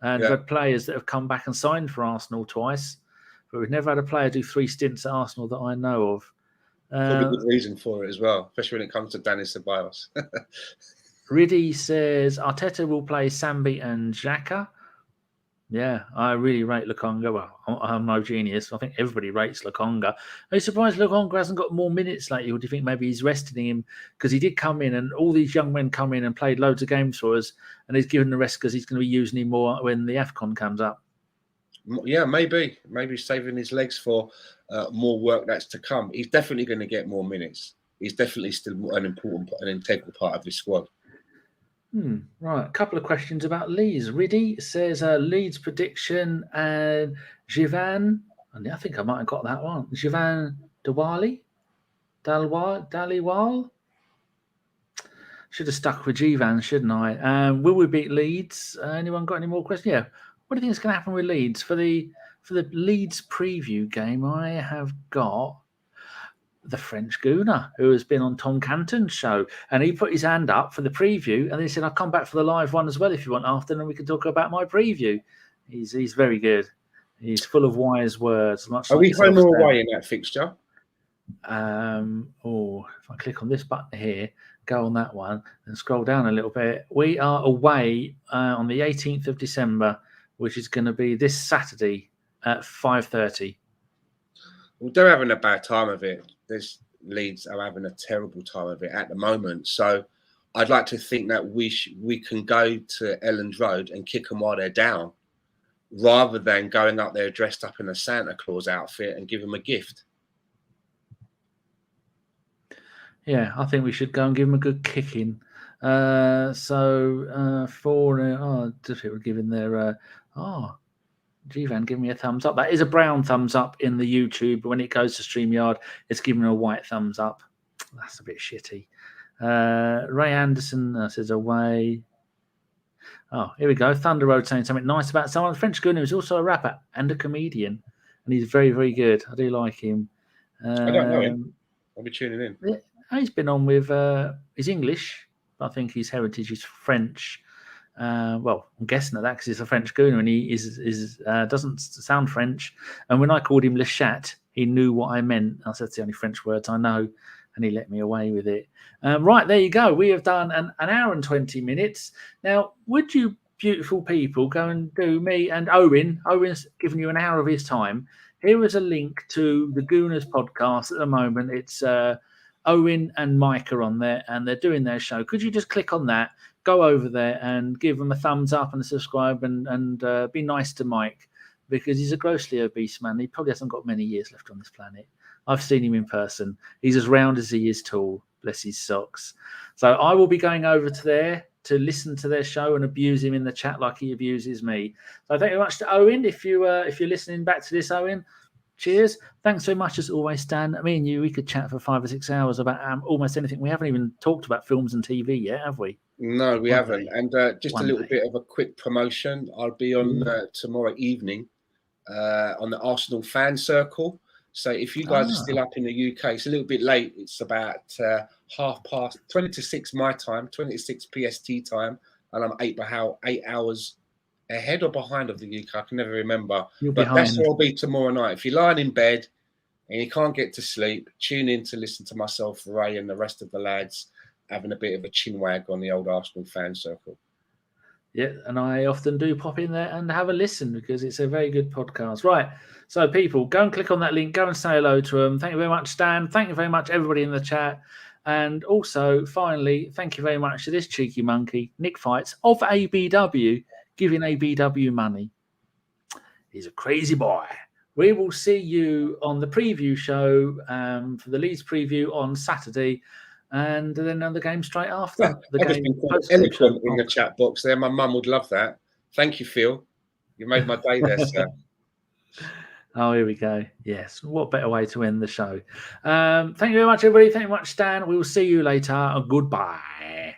and we've had players that have come back and signed for Arsenal twice, but we've never had a player do 3 stints at Arsenal that I know of. Probably good reason for it as well, especially when it comes to Danny Ceballos. Riddy says, Arteta will play Sambi and Xhaka. Yeah, I really rate Lokonga. Well, I'm no genius. I think everybody rates Lokonga. Are you surprised Lokonga hasn't got more minutes lately? Or do you think maybe he's resting him? Because he did come in and all these young men come in and played loads of games for us. And he's given the rest because he's going to be using him more when the AFCON comes up. Yeah, maybe. Maybe saving his legs for more work that's to come. He's definitely going to get more minutes. He's definitely still an integral part of the squad. Right, a couple of questions about Leeds. Riddy says Leeds prediction and Jivan, and I think I might have got that one. Jivan Daliwal. Should have stuck with Jivan, shouldn't I? Will we beat Leeds? Anyone got any more questions? Yeah. What do you think is going to happen with Leeds for the for the Leeds preview game, I have got the French Gooner, who has been on Tom Canton's show, and he put his hand up for the preview, and then he said, "I'll come back for the live one as well if you want after, and we can talk about my preview." He's very good. He's full of wise words. Are we home or away in that fixture? If I click on this button here, go on that one, and scroll down a little bit. We are away on the 18th of December, which is going to be this Saturday at 5:30. Well, they're having a bad time of it. Leeds are having a terrible time of it at the moment. So I'd like to think that we can go to Elland Road and kick them while they're down, rather than going up there dressed up in a Santa Claus outfit and give them a gift. Yeah, I think we should go and give them a good kicking. Just people giving their Jivan, give me a thumbs up. That is a brown thumbs up in the YouTube, but when it goes to StreamYard, it's giving a white thumbs up. That's a bit shitty. Ray Anderson says away. Oh, here we go. Thunder Road saying something nice about someone. French Gunner is also a rapper and a comedian, and he's very, very good. I do like him. I don't know him. I'll be tuning in. Yeah, he's been on with he's English, but I think his heritage is French. Well, I'm guessing at that because he's a French Gooner and he doesn't sound French. And when I called him Le Chat, he knew what I meant. I said, "That's the only French words I know," and he let me away with it. Right, there you go. We have done an hour and 20 minutes. Now, would you beautiful people go and do me and Owen? Owen's given you an hour of his time. Here is a link to the Gooners podcast at the moment. It's Owen and Mike are on there and they're doing their show. Could you just click on that? Go over there and give him a thumbs up and a subscribe and be nice to Mike because he's a grossly obese man. He probably hasn't got many years left on this planet. I've seen him in person. He's as round as he is tall. Bless his socks. So I will be going over to there to listen to their show and abuse him in the chat like he abuses me. So thank you very much to Owen. If you're listening back to this, Owen, cheers. Thanks so much as always, Stan. Me and you, we could chat for 5 or 6 hours about almost anything. We haven't even talked about films and TV yet, have we? No, we haven't. And just a little bit of a quick promotion. I'll be on tomorrow evening on the Arsenal fan circle. So if you guys are still up in the UK, it's a little bit late. It's about 20 to 6 my time, 26 PST time, and I'm 8 hours ahead or behind of the UK. I can never remember. But that's where I'll be tomorrow night. If you're lying in bed and you can't get to sleep, tune in to listen to myself, Ray, and the rest of the lads having a bit of a chinwag on the old Arsenal fan circle. Yeah, and I often do pop in there and have a listen because it's a very good podcast. Right, so people, go and click on that link. Go and say hello to them. Thank you very much, Stan. Thank you very much, everybody in the chat. And also, finally, thank you very much to this cheeky monkey, Nick Fights of ABW, giving ABW money. He's a crazy boy. We will see you on the preview show for the Leeds preview on Saturday. And then another game straight after. I've just been quite eloquent in the chat box there. My mum would love that. Thank you, Phil. You made my day there, sir. Oh, here we go. Yes. What better way to end the show? Thank you very much, everybody. Thank you very much, Stan. We will see you later. Goodbye.